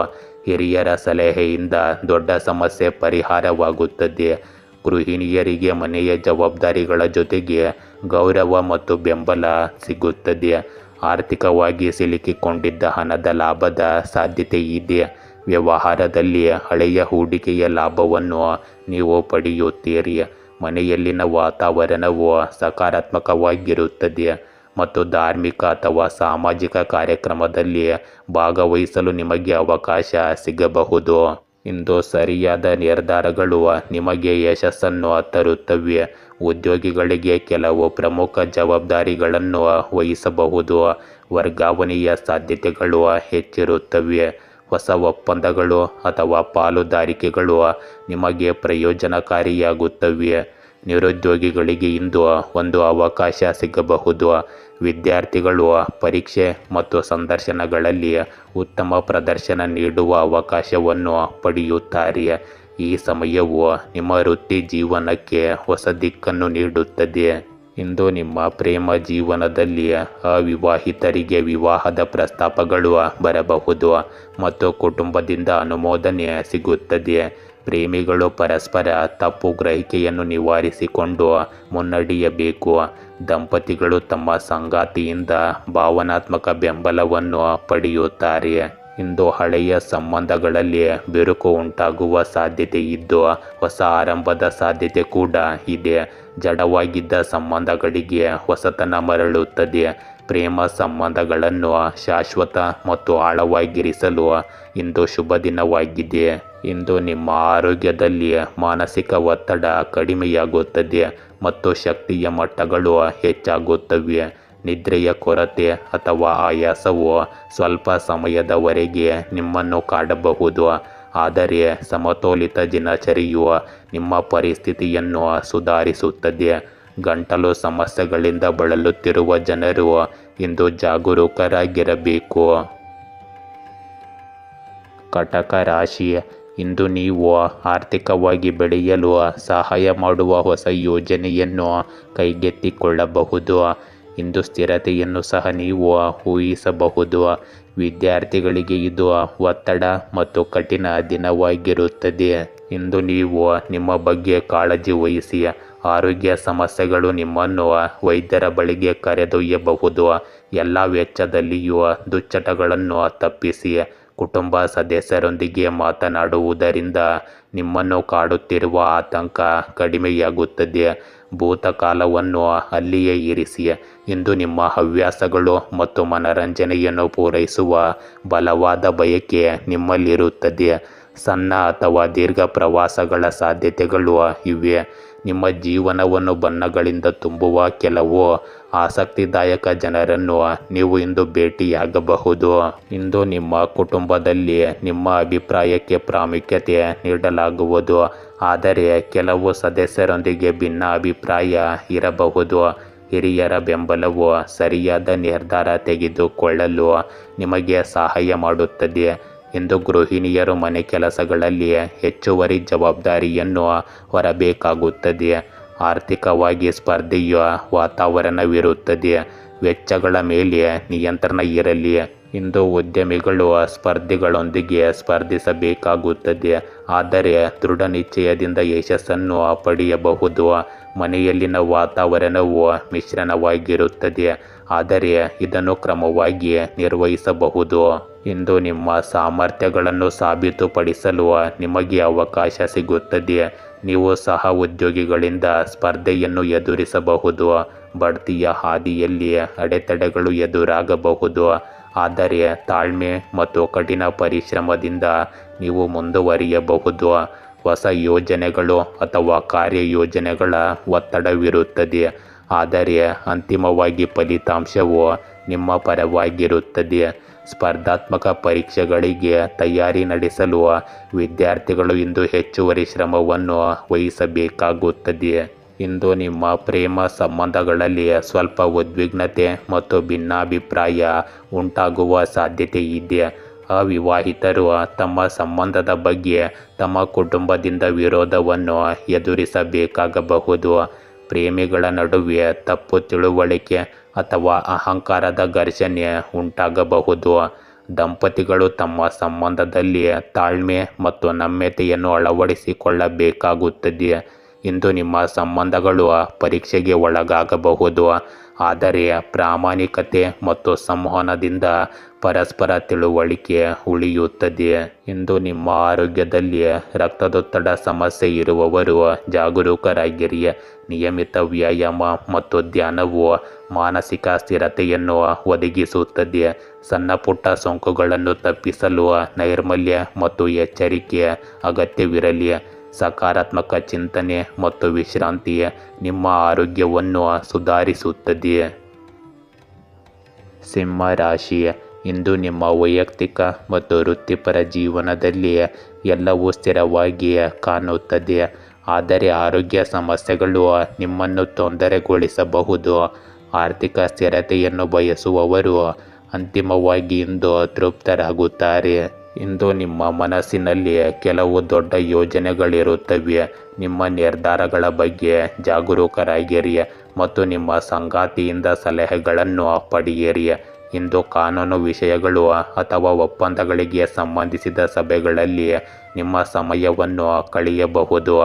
ಹಿರಿಯರ ಸಲಹೆಯಿಂದ ದೊಡ್ಡ ಸಮಸ್ಯೆ ಪರಿಹಾರವಾಗುತ್ತದೆ. ಗೃಹಿಣಿಯರಿಗೆ ಮನೆಯ ಜವಾಬ್ದಾರಿಗಳ ಜೊತೆಗೆ ಗೌರವ ಮತ್ತು ಬೆಂಬಲ ಸಿಗುತ್ತದೆ. ಆರ್ಥಿಕವಾಗಿ ಸಿಲುಕಿಕೊಂಡಿದ್ದ ಹಣದ ಲಾಭದ ಸಾಧ್ಯತೆ ಇದೆ. ವ್ಯವಹಾರದಲ್ಲಿ ಹಳೆಯ ಹೂಡಿಕೆಯ ಲಾಭವನ್ನು ನೀವು ಪಡೆಯುತ್ತೀರಿ. ಮನೆಯಲ್ಲಿನ ವಾತಾವರಣವು ಸಕಾರಾತ್ಮಕವಾಗಿರುತ್ತದೆ ಮತ್ತು ಧಾರ್ಮಿಕ ಅಥವಾ ಸಾಮಾಜಿಕ ಕಾರ್ಯಕ್ರಮದಲ್ಲಿ ಭಾಗವಹಿಸಲು ನಿಮಗೆ ಅವಕಾಶ ಸಿಗಬಹುದು. ಇಂದು ಸರಿಯಾದ ನಿರ್ಧಾರಗಳು ನಿಮಗೆ ಯಶಸ್ಸನ್ನು ತರುತ್ತವೆ. ಉದ್ಯೋಗಿಗಳಿಗೆ ಕೆಲವು ಪ್ರಮುಖ ಜವಾಬ್ದಾರಿಗಳನ್ನು ವಹಿಸಬಹುದು. ವರ್ಗಾವಣೆಯ ಸಾಧ್ಯತೆಗಳು ಹೆಚ್ಚಿರುತ್ತವೆ. ಹೊಸ ಒಪ್ಪಂದಗಳು ಅಥವಾ ಪಾಲುದಾರಿಕೆಗಳು ನಿಮಗೆ ಪ್ರಯೋಜನಕಾರಿಯಾಗುತ್ತವೆ. ನಿರುದ್ಯೋಗಿಗಳಿಗೆ ಇಂದು ಒಂದು ಅವಕಾಶ ಸಿಗಬಹುದು. ವಿದ್ಯಾರ್ಥಿಗಳು ಪರೀಕ್ಷೆ ಮತ್ತು ಸಂದರ್ಶನಗಳಲ್ಲಿ ಉತ್ತಮ ಪ್ರದರ್ಶನ ನೀಡುವ ಅವಕಾಶವನ್ನು ಪಡೆಯುತ್ತಾರೆ. ಈ ಸಮಯವು ನಿಮ್ಮ ವೃತ್ತಿ ಜೀವನಕ್ಕೆ ಹೊಸ ದಿಕ್ಕನ್ನು ನೀಡುತ್ತದೆ. ಇಂದು ನಿಮ್ಮ ಪ್ರೇಮ ಜೀವನದಲ್ಲಿ ಅವಿವಾಹಿತರಿಗೆ ವಿವಾಹದ ಪ್ರಸ್ತಾಪಗಳು ಬರಬಹುದು ಮತ್ತು ಕುಟುಂಬದಿಂದ ಅನುಮೋದನೆ ಸಿಗುತ್ತದೆ. ಪ್ರೇಮಿಗಳು ಪರಸ್ಪರ ತಪ್ಪು ಗ್ರಹಿಕೆಯನ್ನು ನಿವಾರಿಸಿಕೊಂಡು ಮುನ್ನಡೆಯಬೇಕು. ದಂಪತಿಗಳು ತಮ್ಮ ಸಂಗಾತಿಯಿಂದ ಭಾವನಾತ್ಮಕ ಬೆಂಬಲವನ್ನು ಪಡೆಯುತ್ತಾರೆ. ಇಂದು ಹಳೆಯ ಸಂಬಂಧಗಳಲ್ಲಿ ಬಿರುಕು ಉಂಟಾಗುವ ಸಾಧ್ಯತೆ ಇದ್ದು ಹೊಸ ಆರಂಭದ ಸಾಧ್ಯತೆ ಕೂಡ ಇದೆ. ಜಡವಾಗಿದ್ದ ಸಂಬಂಧಗಳಿಗೆ ಹೊಸತನ ಮರಳುತ್ತದೆ. ಪ್ರೇಮ ಸಂಬಂಧಗಳನ್ನು ಶಾಶ್ವತ ಮತ್ತು ಆಳವಾಗಿರಿಸಲು ಇಂದು ಶುಭ ದಿನವಾಗಿದೆ. ಇಂದು ನಿಮ್ಮ ಆರೋಗ್ಯದಲ್ಲಿ ಮಾನಸಿಕ ಒತ್ತಡ ಕಡಿಮೆಯಾಗುತ್ತದೆ ಮತ್ತು ಶಕ್ತಿಯ ಮಟ್ಟಗಳು ಹೆಚ್ಚಾಗುತ್ತವೆ. ನಿದ್ರೆಯ ಕೊರತೆ ಅಥವಾ ಆಯಾಸವು ಸ್ವಲ್ಪ ಸಮಯದವರೆಗೆ ನಿಮ್ಮನ್ನು ಕಾಡಬಹುದು, ಆದರೆ ಸಮತೋಲಿತ ದಿನಚರಿಯು ನಿಮ್ಮ ಪರಿಸ್ಥಿತಿಯನ್ನು ಸುಧಾರಿಸುತ್ತದೆ. ಗಂಟಲು ಸಮಸ್ಯೆಗಳಿಂದ ಬಳಲುತ್ತಿರುವ ಜನರು ಇಂದು ಜಾಗರೂಕರಾಗಿರಬೇಕು. ಕಟಕ ರಾಶಿ, ಇಂದು ನೀವು ಆರ್ಥಿಕವಾಗಿ ಬೆಳೆಯಲು ಸಹಾಯ ಮಾಡುವ ಹೊಸ ಯೋಜನೆಯನ್ನು ಕೈಗೆತ್ತಿಕೊಳ್ಳಬಹುದು. ಇಂದು ಸ್ಥಿರತೆಯನ್ನು ಸಹ ನೀವು ಊಹಿಸಬಹುದು. ವಿದ್ಯಾರ್ಥಿಗಳಿಗೆ ಇದು ಒತ್ತಡ ಮತ್ತು ಕಠಿಣ ದಿನವಾಗಿರುತ್ತದೆ. ಇಂದು ನೀವು ನಿಮ್ಮ ಬಗ್ಗೆ ಕಾಳಜಿ ವಹಿಸಿ. ಆರೋಗ್ಯ ಸಮಸ್ಯೆಗಳು ನಿಮ್ಮನ್ನು ವೈದ್ಯರ ಬಳಿಗೆ ಕರೆದೊಯ್ಯಬಹುದು. ಎಲ್ಲ ವೆಚ್ಚದಲ್ಲಿಯೂ ದುಶ್ಚಟಗಳನ್ನು ತಪ್ಪಿಸಿ. ಕುಟುಂಬ ಸದಸ್ಯರೊಂದಿಗೆ ಮಾತನಾಡುವುದರಿಂದ ನಿಮ್ಮನ್ನು ಕಾಡುತ್ತಿರುವ ಆತಂಕ ಕಡಿಮೆಯಾಗುತ್ತದೆ. ಭೂತಕಾಲವನ್ನು ಅಲ್ಲಿಯೇ ಇರಿಸಿ. ಇಂದು ನಿಮ್ಮ ಹವ್ಯಾಸಗಳು ಮತ್ತು ಮನರಂಜನೆಯನ್ನು ಪೂರೈಸುವ ಬಲವಾದ ಬಯಕೆ ನಿಮ್ಮಲ್ಲಿರುತ್ತದೆ. ಸಣ್ಣ ಅಥವಾ ದೀರ್ಘ ಪ್ರವಾಸಗಳ ಸಾಧ್ಯತೆಗಳು ಇವೆ. ನಿಮ್ಮ ಜೀವನವನ್ನು ಬಣ್ಣಗಳಿಂದ ತುಂಬುವ ಕೆಲವು ಆಸಕ್ತಿದಾಯಕ ಜನರನ್ನು ನೀವು ಇಂದು ಭೇಟಿಯಾಗಬಹುದು. ಇಂದು ನಿಮ್ಮ ಕುಟುಂಬದಲ್ಲಿ ನಿಮ್ಮ ಅಭಿಪ್ರಾಯಕ್ಕೆ ಪ್ರಾಮುಖ್ಯತೆ ನೀಡಲಾಗುವುದು, ಆದರೆ ಕೆಲವು ಸದಸ್ಯರೊಂದಿಗೆ ಭಿನ್ನ ಅಭಿಪ್ರಾಯ ಇರಬಹುದು. ಹಿರಿಯರ ಬೆಂಬಲವು ಸರಿಯಾದ ನಿರ್ಧಾರ ತೆಗೆದುಕೊಳ್ಳಲು ನಿಮಗೆ ಸಹಾಯ ಮಾಡುತ್ತದೆ. ಇಂದು ಗೃಹಿಣಿಯರು ಮನೆ ಕೆಲಸಗಳಲ್ಲಿ ಹೆಚ್ಚುವರಿ ಜವಾಬ್ದಾರಿಯನ್ನು ಹೊರಬೇಕಾಗುತ್ತದೆ. ಆರ್ಥಿಕವಾಗಿ ಸ್ಪರ್ಧೆಯ ವಾತಾವರಣವಿರುತ್ತದೆ. ವೆಚ್ಚಗಳ ಮೇಲೆ ನಿಯಂತ್ರಣ ಇರಲಿ. ಇಂದು ಉದ್ಯಮಿಗಳು ಸ್ಪರ್ಧಿಗಳೊಂದಿಗೆ ಸ್ಪರ್ಧಿಸಬೇಕಾಗುತ್ತದೆ, ಆದರೆ ದೃಢ ನಿಶ್ಚಯದಿಂದ ಯಶಸ್ಸನ್ನು ಪಡೆಯಬಹುದು. ಮನೆಯಲ್ಲಿನ ವಾತಾವರಣವು ಮಿಶ್ರಣವಾಗಿರುತ್ತದೆ, ಆದರೆ ಇದನ್ನು ಕ್ರಮವಾಗಿ ನಿರ್ವಹಿಸಬಹುದು. ಇಂದು ನಿಮ್ಮ ಸಾಮರ್ಥ್ಯಗಳನ್ನು ಸಾಬೀತುಪಡಿಸಲು ನಿಮಗೆ ಅವಕಾಶ ಸಿಗುತ್ತದೆ. ನೀವು ಸಹ ಉದ್ಯೋಗಿಗಳಿಂದ ಸ್ಪರ್ಧೆಯನ್ನು ಎದುರಿಸಬಹುದು. ಬಡ್ತಿಯ ಹಾದಿಯಲ್ಲಿ ಅಡೆತಡೆಗಳು ಎದುರಾಗಬಹುದು, ಆದರೆ ತಾಳ್ಮೆ ಮತ್ತು ಕಠಿಣ ಪರಿಶ್ರಮದಿಂದ ನೀವು ಮುಂದುವರಿಯಬಹುದು. ಹೊಸ ಯೋಜನೆಗಳು ಅಥವಾ ಕಾರ್ಯಯೋಜನೆಗಳ ಒತ್ತಡವಿರುತ್ತದೆ, ಆದರೆ ಅಂತಿಮವಾಗಿ ಫಲಿತಾಂಶವು ನಿಮ್ಮ ಪರವಾಗಿರುತ್ತದೆ. ಸ್ಪರ್ಧಾತ್ಮಕ ಪರೀಕ್ಷೆಗಳಿಗೆ ತಯಾರಿ ನಡೆಸಲು ವಿದ್ಯಾರ್ಥಿಗಳು ಇಂದು ಹೆಚ್ಚುವರಿ ಶ್ರಮವನ್ನು ವಹಿಸಬೇಕಾಗುತ್ತದೆ. ಇಂದು ನಿಮ್ಮ ಪ್ರೇಮ ಸಂಬಂಧಗಳಲ್ಲಿ ಸ್ವಲ್ಪ ಉದ್ವಿಗ್ನತೆ ಮತ್ತು ಭಿನ್ನಾಭಿಪ್ರಾಯ ಉಂಟಾಗುವ ಸಾಧ್ಯತೆ ಇದೆ. ಅವಿವಾಹಿತರು ತಮ್ಮ ಸಂಬಂಧದ ಬಗ್ಗೆ ತಮ್ಮ ಕುಟುಂಬದಿಂದ ವಿರೋಧವನ್ನು ಎದುರಿಸಬೇಕಾಗಬಹುದು. ಪ್ರೇಮಿಗಳ ನಡುವೆ ತಪ್ಪು ತಿಳುವಳಿಕೆ ಅಥವಾ ಅಹಂಕಾರದ ಘರ್ಷಣೆ ಉಂಟಾಗಬಹುದು. ದಂಪತಿಗಳು ತಮ್ಮ ಸಂಬಂಧದಲ್ಲಿ ತಾಳ್ಮೆ ಮತ್ತು ನಮ್ಯತೆಯನ್ನು ಅಳವಡಿಸಿಕೊಳ್ಳಬೇಕಾಗುತ್ತದೆ. ಇಂದು ನಿಮ್ಮ ಸಂಬಂಧಗಳು ಪರೀಕ್ಷೆಗೆ ಒಳಗಾಗಬಹುದು, ಆದರೆ ಪ್ರಾಮಾಣಿಕತೆ ಮತ್ತು ಸಂವಹನದಿಂದ ಪರಸ್ಪರ ತಿಳುವಳಿಕೆ ಉಳಿಯುತ್ತದೆ. ಇಂದು ನಿಮ್ಮ ಆರೋಗ್ಯದಲ್ಲಿ ರಕ್ತದೊತ್ತಡ ಸಮಸ್ಯೆ ಇರುವವರು ಜಾಗರೂಕರಾಗಿರಿ. ನಿಯಮಿತ ವ್ಯಾಯಾಮ ಮತ್ತು ಧ್ಯಾನವು ಮಾನಸಿಕ ಸ್ಥಿರತೆಯನ್ನು ಒದಗಿಸುತ್ತದೆ. ಸಣ್ಣ ಪುಟ್ಟ ಸೋಂಕುಗಳನ್ನು ತಪ್ಪಿಸಲು ನೈರ್ಮಲ್ಯ ಮತ್ತು ಎಚ್ಚರಿಕೆ ಅಗತ್ಯವಿರಲಿ. ಸಕಾರಾತ್ಮಕ ಚಿಂತನೆ ಮತ್ತು ವಿಶ್ರಾಂತಿ ನಿಮ್ಮ ಆರೋಗ್ಯವನ್ನು ಸುಧಾರಿಸುತ್ತದೆ. ಸಿಂಹ ರಾಶಿ, ಇಂದು ನಿಮ್ಮ ವೈಯಕ್ತಿಕ ಮತ್ತು ವೃತ್ತಿಪರ ಜೀವನದಲ್ಲಿ ಎಲ್ಲವೂ ಸ್ಥಿರವಾಗಿ ಕಾಣುತ್ತದೆ, ಆದರೆ ಆರೋಗ್ಯ ಸಮಸ್ಯೆಗಳು ನಿಮ್ಮನ್ನು ತೊಂದರೆಗೊಳಿಸಬಹುದು. ಆರ್ಥಿಕ ಸ್ಥಿರತೆಯನ್ನು ಬಯಸುವವರು ಅಂತಿಮವಾಗಿ ಇಂದು ತೃಪ್ತರಾಗುತ್ತಾರೆ. ಇಂದು ನಿಮ್ಮ ಮನಸ್ಸಿನಲ್ಲಿ ಕೆಲವು ದೊಡ್ಡ ಯೋಜನೆಗಳಿರುತ್ತವೆ. ನಿಮ್ಮ ನಿರ್ಧಾರಗಳ ಬಗ್ಗೆ ಜಾಗರೂಕರಾಗಿರಿ ಮತ್ತು ನಿಮ್ಮ ಸಂಗಾತಿಯಿಂದ ಸಲಹೆಗಳನ್ನು ಪಡೆಯಿರಿ. ಇಂದು ಕಾನೂನು ವಿಷಯಗಳು ಅಥವಾ ಒಪ್ಪಂದಗಳಿಗೆ ಸಂಬಂಧಿಸಿದ ಸಭೆಗಳಲ್ಲಿ ನಿಮ್ಮ ಸಮಯವನ್ನು ಕಳೆಯಬಹುದು.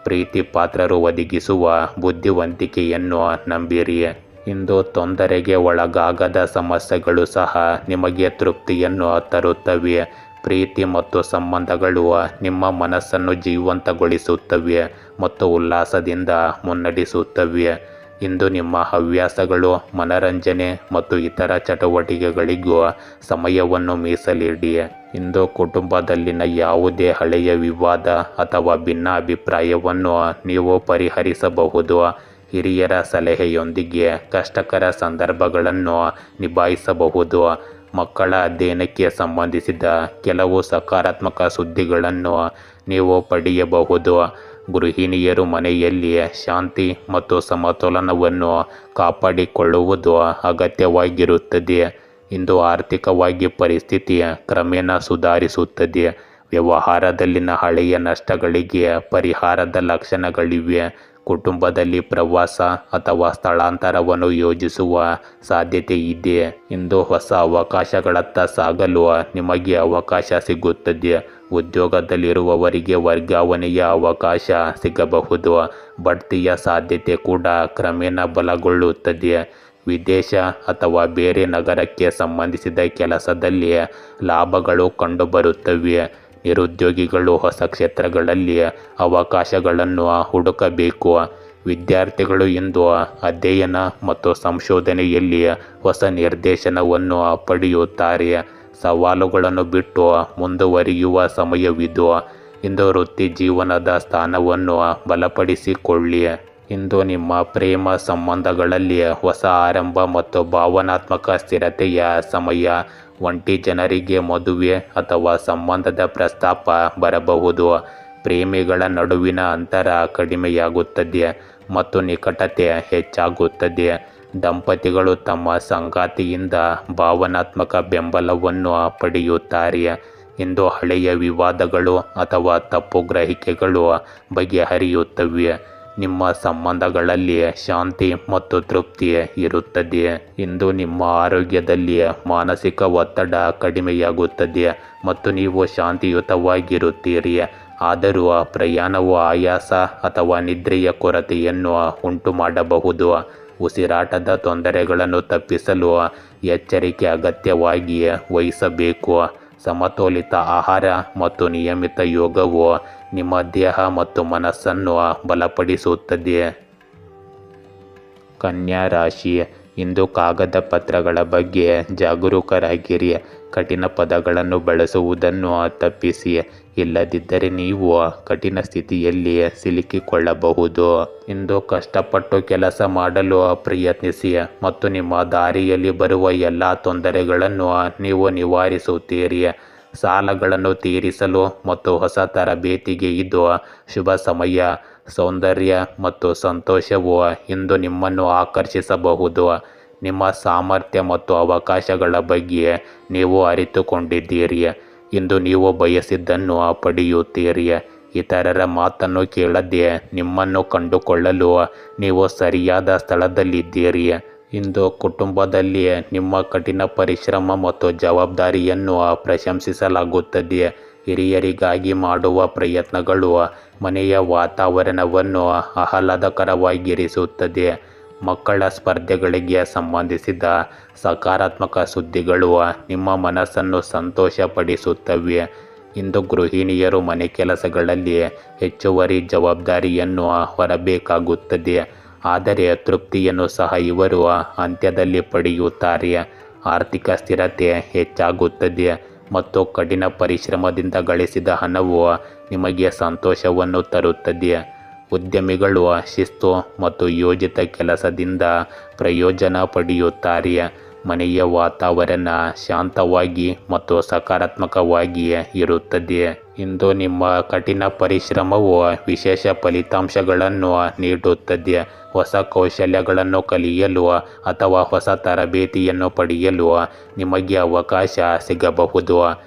ಪ್ರೀತಿ ಪಾತ್ರರು ಒದಗಿಸುವ ಬುದ್ಧಿವಂತಿಕೆಯನ್ನು ನಂಬಿರಿ. ಇಂದು ತೊಂದರೆಗೆ ಒಳಗಾಗದ ಸಮಸ್ಯೆಗಳು ಸಹ ನಿಮಗೆ ತೃಪ್ತಿಯನ್ನು ತರುತ್ತವೆ. ಪ್ರೀತಿ ಮತ್ತು ಸಂಬಂಧಗಳು ನಿಮ್ಮ ಮನಸ್ಸನ್ನು ಜೀವಂತಗೊಳಿಸುತ್ತವೆ ಮತ್ತು ಉಲ್ಲಾಸದಿಂದ ಮುನ್ನಡೆಸುತ್ತವೆ. ಇಂದು ನಿಮ್ಮ ಹವ್ಯಾಸಗಳು, ಮನರಂಜನೆ ಮತ್ತು ಇತರ ಚಟುವಟಿಕೆಗಳಿಗೂ ಸಮಯವನ್ನು ಮೀಸಲಿಡಿ. ಇಂದು ಕುಟುಂಬದಲ್ಲಿನ ಯಾವುದೇ ಹಳೆಯ ವಿವಾದ ಅಥವಾ ಭಿನ್ನಾಭಿಪ್ರಾಯವನ್ನು ನೀವು ಪರಿಹರಿಸಬಹುದು. ಹಿರಿಯರ ಸಲಹೆಯೊಂದಿಗೆ ಕಷ್ಟಕರ ಸಂದರ್ಭಗಳನ್ನು ನಿಭಾಯಿಸಬಹುದು. ಮಕ್ಕಳ ಅಧ್ಯಯನಕ್ಕೆ ಸಂಬಂಧಿಸಿದ ಕೆಲವು ಸಕಾರಾತ್ಮಕ ಸುದ್ದಿಗಳನ್ನು ನೀವು ಪಡೆಯಬಹುದು. ಗೃಹಿಣಿಯರು ಮನೆಯಲ್ಲಿ ಶಾಂತಿ ಮತ್ತು ಸಮತೋಲನವನ್ನು ಕಾಪಾಡಿಕೊಳ್ಳುವುದು ಅಗತ್ಯವಾಗಿರುತ್ತದೆ. ಇಂದು ಆರ್ಥಿಕವಾಗಿ ಪರಿಸ್ಥಿತಿ ಕ್ರಮೇಣ ಸುಧಾರಿಸುತ್ತದೆ. ವ್ಯವಹಾರದಲ್ಲಿನ ಹಳೆಯ ನಷ್ಟಗಳಿಗೆ ಪರಿಹಾರದ ಲಕ್ಷಣಗಳಿವೆ. ಕುಟುಂಬದಲ್ಲಿ ಪ್ರವಾಸ ಅಥವಾ ಸ್ಥಳಾಂತರವನ್ನು ಯೋಜಿಸುವ ಸಾಧ್ಯತೆ ಇದೆ. ಇಂದು ಹೊಸ ಅವಕಾಶಗಳತ್ತ ಸಾಗಲು ನಿಮಗೆ ಅವಕಾಶ ಸಿಗುತ್ತದೆ. ಉದ್ಯೋಗದಲ್ಲಿರುವವರಿಗೆ ವರ್ಗಾವಣೆಯ ಅವಕಾಶ ಸಿಗಬಹುದು. ಬಡ್ತಿಯ ಸಾಧ್ಯತೆ ಕೂಡ ಕ್ರಮೇಣ ಬಲಗೊಳ್ಳುತ್ತದೆ. ವಿದೇಶ ಅಥವಾ ಬೇರೆ ನಗರಕ್ಕೆ ಸಂಬಂಧಿಸಿದ ಕೆಲಸದಲ್ಲಿ ಲಾಭಗಳು ಕಂಡುಬರುತ್ತವೆ. ನಿರುದ್ಯೋಗಿಗಳು ಹೊಸ ಕ್ಷೇತ್ರಗಳಲ್ಲಿ ಅವಕಾಶಗಳನ್ನು ಹುಡುಕಬೇಕು. ವಿದ್ಯಾರ್ಥಿಗಳು ಇಂದು ಅಧ್ಯಯನ ಮತ್ತು ಸಂಶೋಧನೆಯಲ್ಲಿ ಹೊಸ ನಿರ್ದೇಶನವನ್ನು ಪಡೆಯುತ್ತಾರೆ. ಸವಾಲುಗಳನ್ನು ಬಿಟ್ಟು ಮುಂದುವರಿಯುವ ಸಮಯವಿದು. ಇಂದು ವೃತ್ತಿ ಜೀವನದ ಸ್ಥಾನವನ್ನು ಬಲಪಡಿಸಿಕೊಳ್ಳಿ. ಇಂದು ನಿಮ್ಮ ಪ್ರೇಮ ಸಂಬಂಧಗಳಲ್ಲಿ ಹೊಸ ಆರಂಭ ಮತ್ತು ಭಾವನಾತ್ಮಕ ಸ್ಥಿರತೆಯ ಸಮಯ. ಒಂಟಿ ಜನರಿಗೆ ಮದುವೆ ಅಥವಾ ಸಂಬಂಧದ ಪ್ರಸ್ತಾಪ ಬರಬಹುದು. ಪ್ರೇಮಿಗಳ ನಡುವಿನ ಅಂತರ ಕಡಿಮೆಯಾಗುತ್ತದೆ ಮತ್ತು ನಿಕಟತೆ ಹೆಚ್ಚಾಗುತ್ತದೆ. ದಂಪತಿಗಳು ತಮ್ಮ ಸಂಗಾತಿಯಿಂದ ಭಾವನಾತ್ಮಕ ಬೆಂಬಲವನ್ನು ಪಡೆಯುತ್ತಾರೆ. ಇಂದು ಹಳೆಯ ವಿವಾದಗಳು ಅಥವಾ ತಪ್ಪು ಗ್ರಹಿಕೆಗಳು ಬಗೆಹರಿಯುತ್ತವೆ. ನಿಮ್ಮ ಸಂಬಂಧಗಳಲ್ಲಿ ಶಾಂತಿ ಮತ್ತು ತೃಪ್ತಿ ಇರುತ್ತದೆ. ಇಂದು ನಿಮ್ಮ ಆರೋಗ್ಯದಲ್ಲಿ ಮಾನಸಿಕ ಒತ್ತಡ ಕಡಿಮೆಯಾಗುತ್ತದೆ ಮತ್ತು ನೀವು ಶಾಂತಿಯುತವಾಗಿರುತ್ತೀರಿ. ಆದರೂ ಪ್ರಯಾಣವು ಆಯಾಸ ಅಥವಾ ನಿದ್ರೆಯ ಕೊರತೆಯನ್ನು ಉಂಟುಮಾಡಬಹುದು. ಉಸಿರಾಟದ ತೊಂದರೆಗಳನ್ನು ತಪ್ಪಿಸಲು ಎಚ್ಚರಿಕೆ ಅಗತ್ಯವಾಗಿ ವಹಿಸಬೇಕು. ಸಮತೋಲಿತ ಆಹಾರ ಮತ್ತು ನಿಯಮಿತ ಯೋಗವು ನಿಮ್ಮ ದೇಹ ಮತ್ತು ಮನಸ್ಸನ್ನು ಬಲಪಡಿಸುತ್ತದೆ. ಕನ್ಯಾ ರಾಶಿ, ಇಂದು ಕಾಗದ ಪತ್ರಗಳ ಬಗ್ಗೆ ಜಾಗರೂಕರಾಗಿರಿ. ಕಠಿಣ ಪದಗಳನ್ನು ಬಳಸುವುದನ್ನು ತಪ್ಪಿಸಿ. ಇಲ್ಲದಿದ್ದರೆ ನೀವು ಕಠಿಣ ಸ್ಥಿತಿಯಲ್ಲಿ ಸಿಲುಕಿಕೊಳ್ಳಬಹುದು. ಇಂದು ಕಷ್ಟಪಟ್ಟು ಕೆಲಸ ಮಾಡಲು ಪ್ರಯತ್ನಿಸಿ ಮತ್ತು ನಿಮ್ಮ ದಾರಿಯಲ್ಲಿ ಬರುವ ಎಲ್ಲ ತೊಂದರೆಗಳನ್ನು ನೀವು ನಿವಾರಿಸುತ್ತೀರಿ. ಸಾಲಗಳನ್ನು ತೀರಿಸಲು ಮತ್ತು ಹೊಸ ತರಬೇತಿಗೆ ಇದು ಶುಭ ಸಮಯ. ಸೌಂದರ್ಯ ಮತ್ತು ಸಂತೋಷವು ಇಂದು ನಿಮ್ಮನ್ನು ಆಕರ್ಷಿಸಬಹುದು. ನಿಮ್ಮ ಸಾಮರ್ಥ್ಯ ಮತ್ತು ಅವಕಾಶಗಳ ಬಗ್ಗೆ ನೀವು ಅರಿತುಕೊಂಡಿದ್ದೀರಿ. ಇಂದು ನೀವು ಬಯಸಿದ್ದನ್ನು ಪಡೆಯುತ್ತೀರಿ. ಇತರರ ಮಾತನ್ನು ಕೇಳದೆ ನಿಮ್ಮನ್ನು ಕಂಡುಕೊಳ್ಳಲು ನೀವು ಸರಿಯಾದ ಸ್ಥಳದಲ್ಲಿದ್ದೀರಿ. ಇಂದು ಕುಟುಂಬದಲ್ಲಿ ನಿಮ್ಮ ಕಠಿಣ ಪರಿಶ್ರಮ ಮತ್ತು ಜವಾಬ್ದಾರಿಯನ್ನು ಪ್ರಶಂಸಿಸಲಾಗುತ್ತದೆ. ಹಿರಿಯರಿಗಾಗಿ ಮಾಡುವ ಪ್ರಯತ್ನಗಳು ಮನೆಯ ವಾತಾವರಣವನ್ನು ಆಹ್ಲಾದಕರವಾಗಿರಿಸುತ್ತದೆ. ಮಕ್ಕಳ ಸ್ಪರ್ಧೆಗಳಿಗೆ ಸಂಬಂಧಿಸಿದ ಸಕಾರಾತ್ಮಕ ಸುದ್ದಿಗಳು ನಿಮ್ಮ ಮನಸ್ಸನ್ನು ಸಂತೋಷಪಡಿಸುತ್ತವೆ. ಇಂದು ಗೃಹಿಣಿಯರು ಮನೆ ಕೆಲಸಗಳಲ್ಲಿ ಹೆಚ್ಚುವರಿ ಜವಾಬ್ದಾರಿಯನ್ನು ಹೊರಬೇಕಾಗುತ್ತದೆ. ಆದರೆ ತೃಪ್ತಿಯನ್ನು ಸಹ ಇವರು ಅಂತ್ಯದಲ್ಲಿ ಪಡೆಯುತ್ತಾರೆ. ಆರ್ಥಿಕ ಸ್ಥಿರತೆ ಹೆಚ್ಚಾಗುತ್ತದೆ ಮತ್ತು ಕಠಿಣ ಪರಿಶ್ರಮದಿಂದ ಗಳಿಸಿದ ಹಣವು ನಿಮಗೆ ಸಂತೋಷವನ್ನು ತರುತ್ತದೆ. ಉದ್ಯಮಿಗಳು ಶಿಸ್ತು ಮತ್ತು ಯೋಜಿತ ಕೆಲಸದಿಂದ ಪ್ರಯೋಜನ ಪಡೆಯುತ್ತಾರೆ. ಮನೆಯ ವಾತಾವರಣ ಶಾಂತವಾಗಿ ಮತ್ತು ಸಕಾರಾತ್ಮಕವಾಗಿ ಇರುತ್ತದೆ. ಇಂದು ನಿಮ್ಮ ಕಠಿಣ ಪರಿಶ್ರಮವು ವಿಶೇಷ ಫಲಿತಾಂಶಗಳನ್ನು ನೀಡುತ್ತದೆ. ಹೊಸ ಕೌಶಲ್ಯಗಳನ್ನು ಕಲಿಯಲು ಅಥವಾ ಹೊಸ ತರಬೇತಿಯನ್ನು ಪಡೆಯಲು ನಿಮಗೆ ಅವಕಾಶ ಸಿಗಬಹುದು.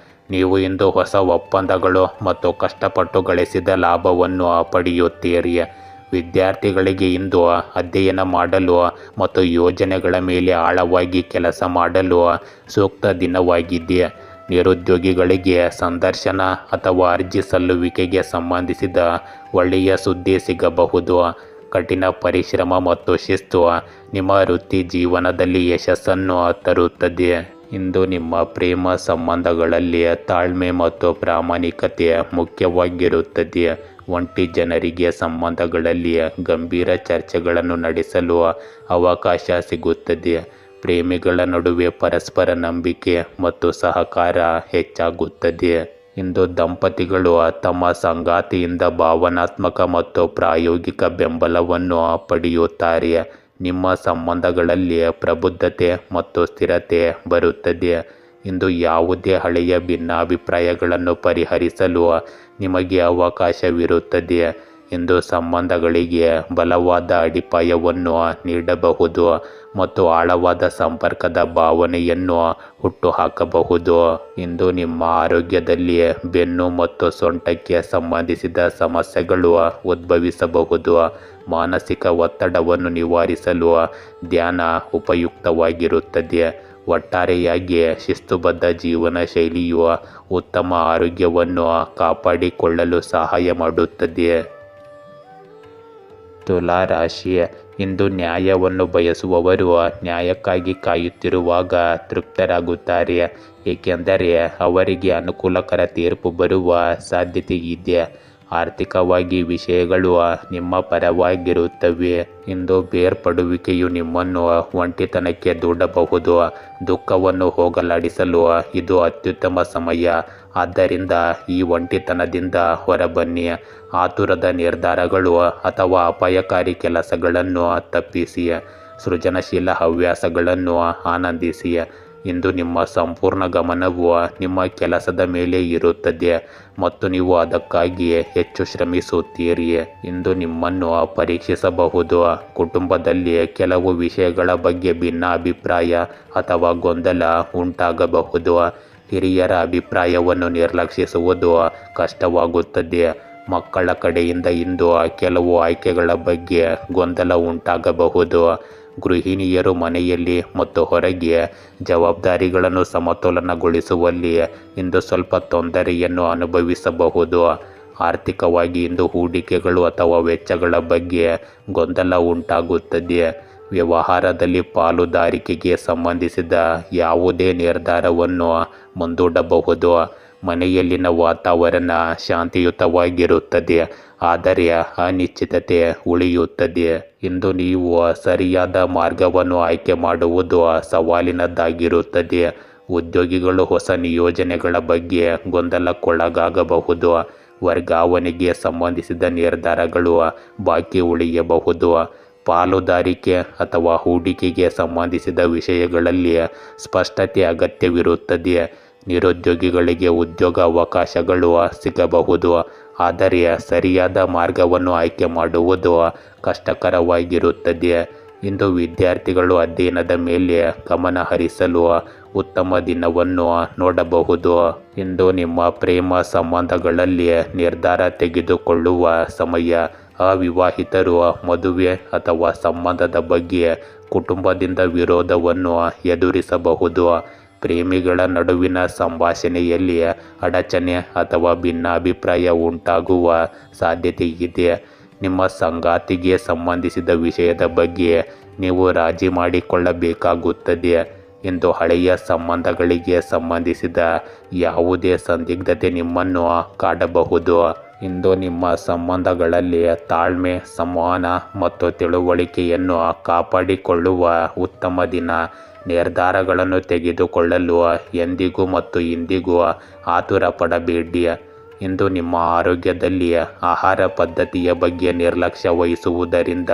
ನೀವು ಇಂದು ಹೊಸ ಒಪ್ಪಂದಗಳು ಮತ್ತು ಕಷ್ಟಪಟ್ಟು ಗಳಿಸಿದ ಲಾಭವನ್ನು ಪಡೆಯುತ್ತೀರಿ. ವಿದ್ಯಾರ್ಥಿಗಳಿಗೆ ಇಂದು ಅಧ್ಯಯನ ಮಾಡಲು ಮತ್ತು ಯೋಜನೆಗಳ ಮೇಲೆ ಆಳವಾಗಿ ಕೆಲಸ ಮಾಡಲು ಸೂಕ್ತ ದಿನವಾಗಿದೆ. ನಿರುದ್ಯೋಗಿಗಳಿಗೆ ಸಂದರ್ಶನ ಅಥವಾ ಅರ್ಜಿ ಸಲ್ಲುವಿಕೆಗೆ ಸಂಬಂಧಿಸಿದ ಒಳ್ಳೆಯ ಸುದ್ದಿ ಸಿಗಬಹುದು. ಕಠಿಣ ಪರಿಶ್ರಮ ಮತ್ತು ಶಿಸ್ತು ನಿಮ್ಮ ವೃತ್ತಿ ಜೀವನದಲ್ಲಿ ಯಶಸ್ಸನ್ನು ತರುತ್ತದೆ. ಇಂದು ನಿಮ್ಮ ಪ್ರೇಮ ಸಂಬಂಧಗಳಲ್ಲಿ ತಾಳ್ಮೆ ಮತ್ತು ಪ್ರಾಮಾಣಿಕತೆ ಮುಖ್ಯವಾಗಿರುತ್ತದೆ. ಒಂಟಿ ಜನರಿಗೆ ಸಂಬಂಧಗಳಲ್ಲಿ ಗಂಭೀರ ಚರ್ಚೆಗಳನ್ನು ನಡೆಸಲು ಅವಕಾಶ ಸಿಗುತ್ತದೆ. ಪ್ರೇಮಿಗಳ ನಡುವೆ ಪರಸ್ಪರ ನಂಬಿಕೆ ಮತ್ತು ಸಹಕಾರ ಹೆಚ್ಚಾಗುತ್ತದೆ. ಇಂದು ದಂಪತಿಗಳು ತಮ್ಮ ಸಂಗಾತಿಯಿಂದ ಭಾವನಾತ್ಮಕ ಮತ್ತು ಪ್ರಾಯೋಗಿಕ ಬೆಂಬಲವನ್ನು ಪಡೆಯುತ್ತಾರೆ. ನಿಮ್ಮ ಸಂಬಂಧಗಳಲ್ಲಿ ಪ್ರಬುದ್ಧತೆ ಮತ್ತು ಸ್ಥಿರತೆ ಬರುತ್ತದೆ. ಇಂದು ಯಾವುದೇ ಹಳೆಯ ಭಿನ್ನಾಭಿಪ್ರಾಯಗಳನ್ನು ಪರಿಹರಿಸಲು ನಿಮಗೆ ಅವಕಾಶವಿರುತ್ತದೆ. ಇಂದು ಸಂಬಂಧಗಳಿಗೆ ಬಲವಾದ ಅಡಿಪಾಯವನ್ನು ನೀಡಬಹುದು ಮತ್ತು ಆಳವಾದ ಸಂಪರ್ಕದ ಭಾವನೆಯನ್ನು ಹುಟ್ಟುಹಾಕಬಹುದು. ಇಂದು ನಿಮ್ಮ ಆರೋಗ್ಯದಲ್ಲಿ ಬೆನ್ನು ಮತ್ತು ಸೊಂಟಕ್ಕೆ ಸಂಬಂಧಿಸಿದ ಸಮಸ್ಯೆಗಳು ಉದ್ಭವಿಸಬಹುದು. ಮಾನಸಿಕ ಒತ್ತಡವನ್ನು ನಿವಾರಿಸಲು ಧ್ಯಾನ ಉಪಯುಕ್ತವಾಗಿರುತ್ತದೆ. ಒಟ್ಟಾರೆಯಾಗಿ ಶಿಸ್ತುಬದ್ಧ ಜೀವನ ಶೈಲಿಯು ಉತ್ತಮ ಆರೋಗ್ಯವನ್ನು ಕಾಪಾಡಿಕೊಳ್ಳಲು ಸಹಾಯ ಮಾಡುತ್ತದೆ. ತುಲಾ ರಾಶಿ, ಇಂದು ನ್ಯಾಯವನ್ನು ಬಯಸುವವರು ನ್ಯಾಯಕ್ಕಾಗಿ ಕಾಯುತ್ತಿರುವಾಗ ತೃಪ್ತರಾಗುತ್ತಾರೆ, ಏಕೆಂದರೆ ಅವರಿಗೆ ಅನುಕೂಲಕರ ತೀರ್ಪು ಬರುವ ಸಾಧ್ಯತೆ ಇದೆ. ಆರ್ಥಿಕವಾಗಿ ವಿಷಯಗಳು ನಿಮ್ಮ ಪರವಾಗಿರುತ್ತವೆ. ಇಂದು ಬೇರ್ಪಡುವಿಕೆಯು ನಿಮ್ಮನ್ನು ಒಂಟಿತನಕ್ಕೆ ದೂಡಬಹುದು. ದುಃಖವನ್ನು ಹೋಗಲಾಡಿಸಲು ಇದು ಅತ್ಯುತ್ತಮ ಸಮಯ. ಆದ್ದರಿಂದ ಈ ಒಂಟಿತನದಿಂದ ಹೊರಬನ್ನಿ. ಆತುರದ ನಿರ್ಧಾರಗಳು ಅಥವಾ ಅಪಾಯಕಾರಿ ಕೆಲಸಗಳನ್ನು ತಪ್ಪಿಸಿ. ಸೃಜನಶೀಲ ಹವ್ಯಾಸಗಳನ್ನು ಆನಂದಿಸಿ. ಇಂದು ನಿಮ್ಮ ಸಂಪೂರ್ಣ ಗಮನವು ನಿಮ್ಮ ಕೆಲಸದ ಮೇಲೆ ಇರುತ್ತದೆ ಮತ್ತು ನೀವು ಅದಕ್ಕಾಗಿ ಹೆಚ್ಚು ಶ್ರಮಿಸುತ್ತೀರಿ. ಇಂದು ನಿಮ್ಮನ್ನು ಪರೀಕ್ಷಿಸಬಹುದು. ಕುಟುಂಬದಲ್ಲಿ ಕೆಲವು ವಿಷಯಗಳ ಬಗ್ಗೆ ಭಿನ್ನಾಭಿಪ್ರಾಯ ಅಥವಾ ಗೊಂದಲ ಉಂಟಾಗಬಹುದು. ಹಿರಿಯರ ಅಭಿಪ್ರಾಯವನ್ನು ನಿರ್ಲಕ್ಷಿಸುವುದು ಕಷ್ಟವಾಗುತ್ತದೆ. ಮಕ್ಕಳ ಕಡೆಯಿಂದ ಇಂದು ಕೆಲವು ಆಯ್ಕೆಗಳ ಬಗ್ಗೆ ಗೊಂದಲ ಉಂಟಾಗಬಹುದು. ಗೃಹಿಣಿಯರು ಮನೆಯಲ್ಲಿ ಮತ್ತು ಹೊರಗೆ ಜವಾಬ್ದಾರಿಗಳನ್ನು ಸಮತೋಲನಗೊಳಿಸುವಲ್ಲಿ ಇಂದು ಸ್ವಲ್ಪ ತೊಂದರೆಯನ್ನು ಅನುಭವಿಸಬಹುದು. ಆರ್ಥಿಕವಾಗಿ ಇಂದು ಹೂಡಿಕೆಗಳು ಅಥವಾ ವೆಚ್ಚಗಳ ಬಗ್ಗೆ ಗೊಂದಲ ಉಂಟಾಗುತ್ತದೆ. ವ್ಯವಹಾರದಲ್ಲಿ ಪಾಲುದಾರಿಕೆಗೆ ಸಂಬಂಧಿಸಿದ ಯಾವುದೇ ನಿರ್ಧಾರವನ್ನು ಮುಂದೂಡಬಹುದು. ಮನೆಯಲ್ಲಿನ ವಾತಾವರಣ ಶಾಂತಿಯುತವಾಗಿರುತ್ತದೆ, ಆದರೆ ಅನಿಶ್ಚಿತತೆ ಉಳಿಯುತ್ತದೆ. ಇಂದು ನೀವು ಸರಿಯಾದ ಮಾರ್ಗವನ್ನು ಆಯ್ಕೆ ಮಾಡುವುದು ಸವಾಲಿನದ್ದಾಗಿರುತ್ತದೆ. ಉದ್ಯೋಗಿಗಳು ಹೊಸ ನಿಯೋಜನೆಗಳ ಬಗ್ಗೆ ಗೊಂದಲಕ್ಕೊಳಗಾಗಬಹುದು. ವರ್ಗಾವಣೆಗೆ ಸಂಬಂಧಿಸಿದ ನಿರ್ಧಾರಗಳು ಬಾಕಿ ಉಳಿಯಬಹುದು. ಪಾಲುದಾರಿಕೆ ಅಥವಾ ಹೂಡಿಕೆಗೆ ಸಂಬಂಧಿಸಿದ ವಿಷಯಗಳಲ್ಲಿ ಸ್ಪಷ್ಟತೆ ಅಗತ್ಯವಿರುತ್ತದೆ. ನಿರುದ್ಯೋಗಿಗಳಿಗೆ ಉದ್ಯೋಗ ಅವಕಾಶಗಳು ಸಿಗಬಹುದು, ಆದರೆ ಸರಿಯಾದ ಮಾರ್ಗವನ್ನು ಆಯ್ಕೆ ಮಾಡುವುದು ಕಷ್ಟಕರವಾಗಿರುತ್ತದೆ. ಇಂದು ವಿದ್ಯಾರ್ಥಿಗಳು ಅಧ್ಯಯನದ ಮೇಲೆ ಗಮನ ಹರಿಸಲು ಉತ್ತಮ ದಿನವನ್ನು ನೋಡಬಹುದು. ಇಂದು ನಿಮ್ಮ ಪ್ರೇಮ ಸಂಬಂಧಗಳಲ್ಲಿ ನಿರ್ಧಾರ ತೆಗೆದುಕೊಳ್ಳುವ ಸಮಯ. ಅವಿವಾಹಿತರು ಮದುವೆ ಅಥವಾ ಸಂಬಂಧದ ಬಗ್ಗೆ ಕುಟುಂಬದಿಂದ ವಿರೋಧವನ್ನು ಎದುರಿಸಬಹುದು. ಪ್ರೇಮಿಗಳ ನಡುವಿನ ಸಂಭಾಷಣೆಯಲ್ಲಿ ಅಡಚಣೆ ಅಥವಾ ಭಿನ್ನಾಭಿಪ್ರಾಯ ಉಂಟಾಗುವ ಸಾಧ್ಯತೆ ಇದೆ. ನಿಮ್ಮ ಸಂಗಾತಿಗೆ ಸಂಬಂಧಿಸಿದ ವಿಷಯದ ಬಗ್ಗೆ ನೀವು ರಾಜಿ ಮಾಡಿಕೊಳ್ಳಬೇಕಾಗುತ್ತದೆ. ಇಂದು ಹಳೆಯ ಸಂಬಂಧಗಳಿಗೆ ಸಂಬಂಧಿಸಿದ ಯಾವುದೇ ಸಂದಿಗ್ಧತೆ ನಿಮ್ಮನ್ನು ಕಾಡಬಹುದು. ಇಂದು ನಿಮ್ಮ ಸಂಬಂಧಗಳಲ್ಲಿ ತಾಳ್ಮೆ, ಸಂವಹನ ಮತ್ತು ತಿಳುವಳಿಕೆಯನ್ನು ಕಾಪಾಡಿಕೊಳ್ಳುವ ಉತ್ತಮ ದಿನ. ನಿರ್ಧಾರಗಳನ್ನು ತೆಗೆದುಕೊಳ್ಳಲು ಎಂದಿಗೂ ಮತ್ತು ಇಂದಿಗೂ ಆತುರ ಪಡಬೇಡಿ. ಇಂದು ನಿಮ್ಮ ಆರೋಗ್ಯದಲ್ಲಿ ಆಹಾರ ಪದ್ಧತಿಯ ಬಗ್ಗೆ ನಿರ್ಲಕ್ಷ್ಯ ವಹಿಸುವುದರಿಂದ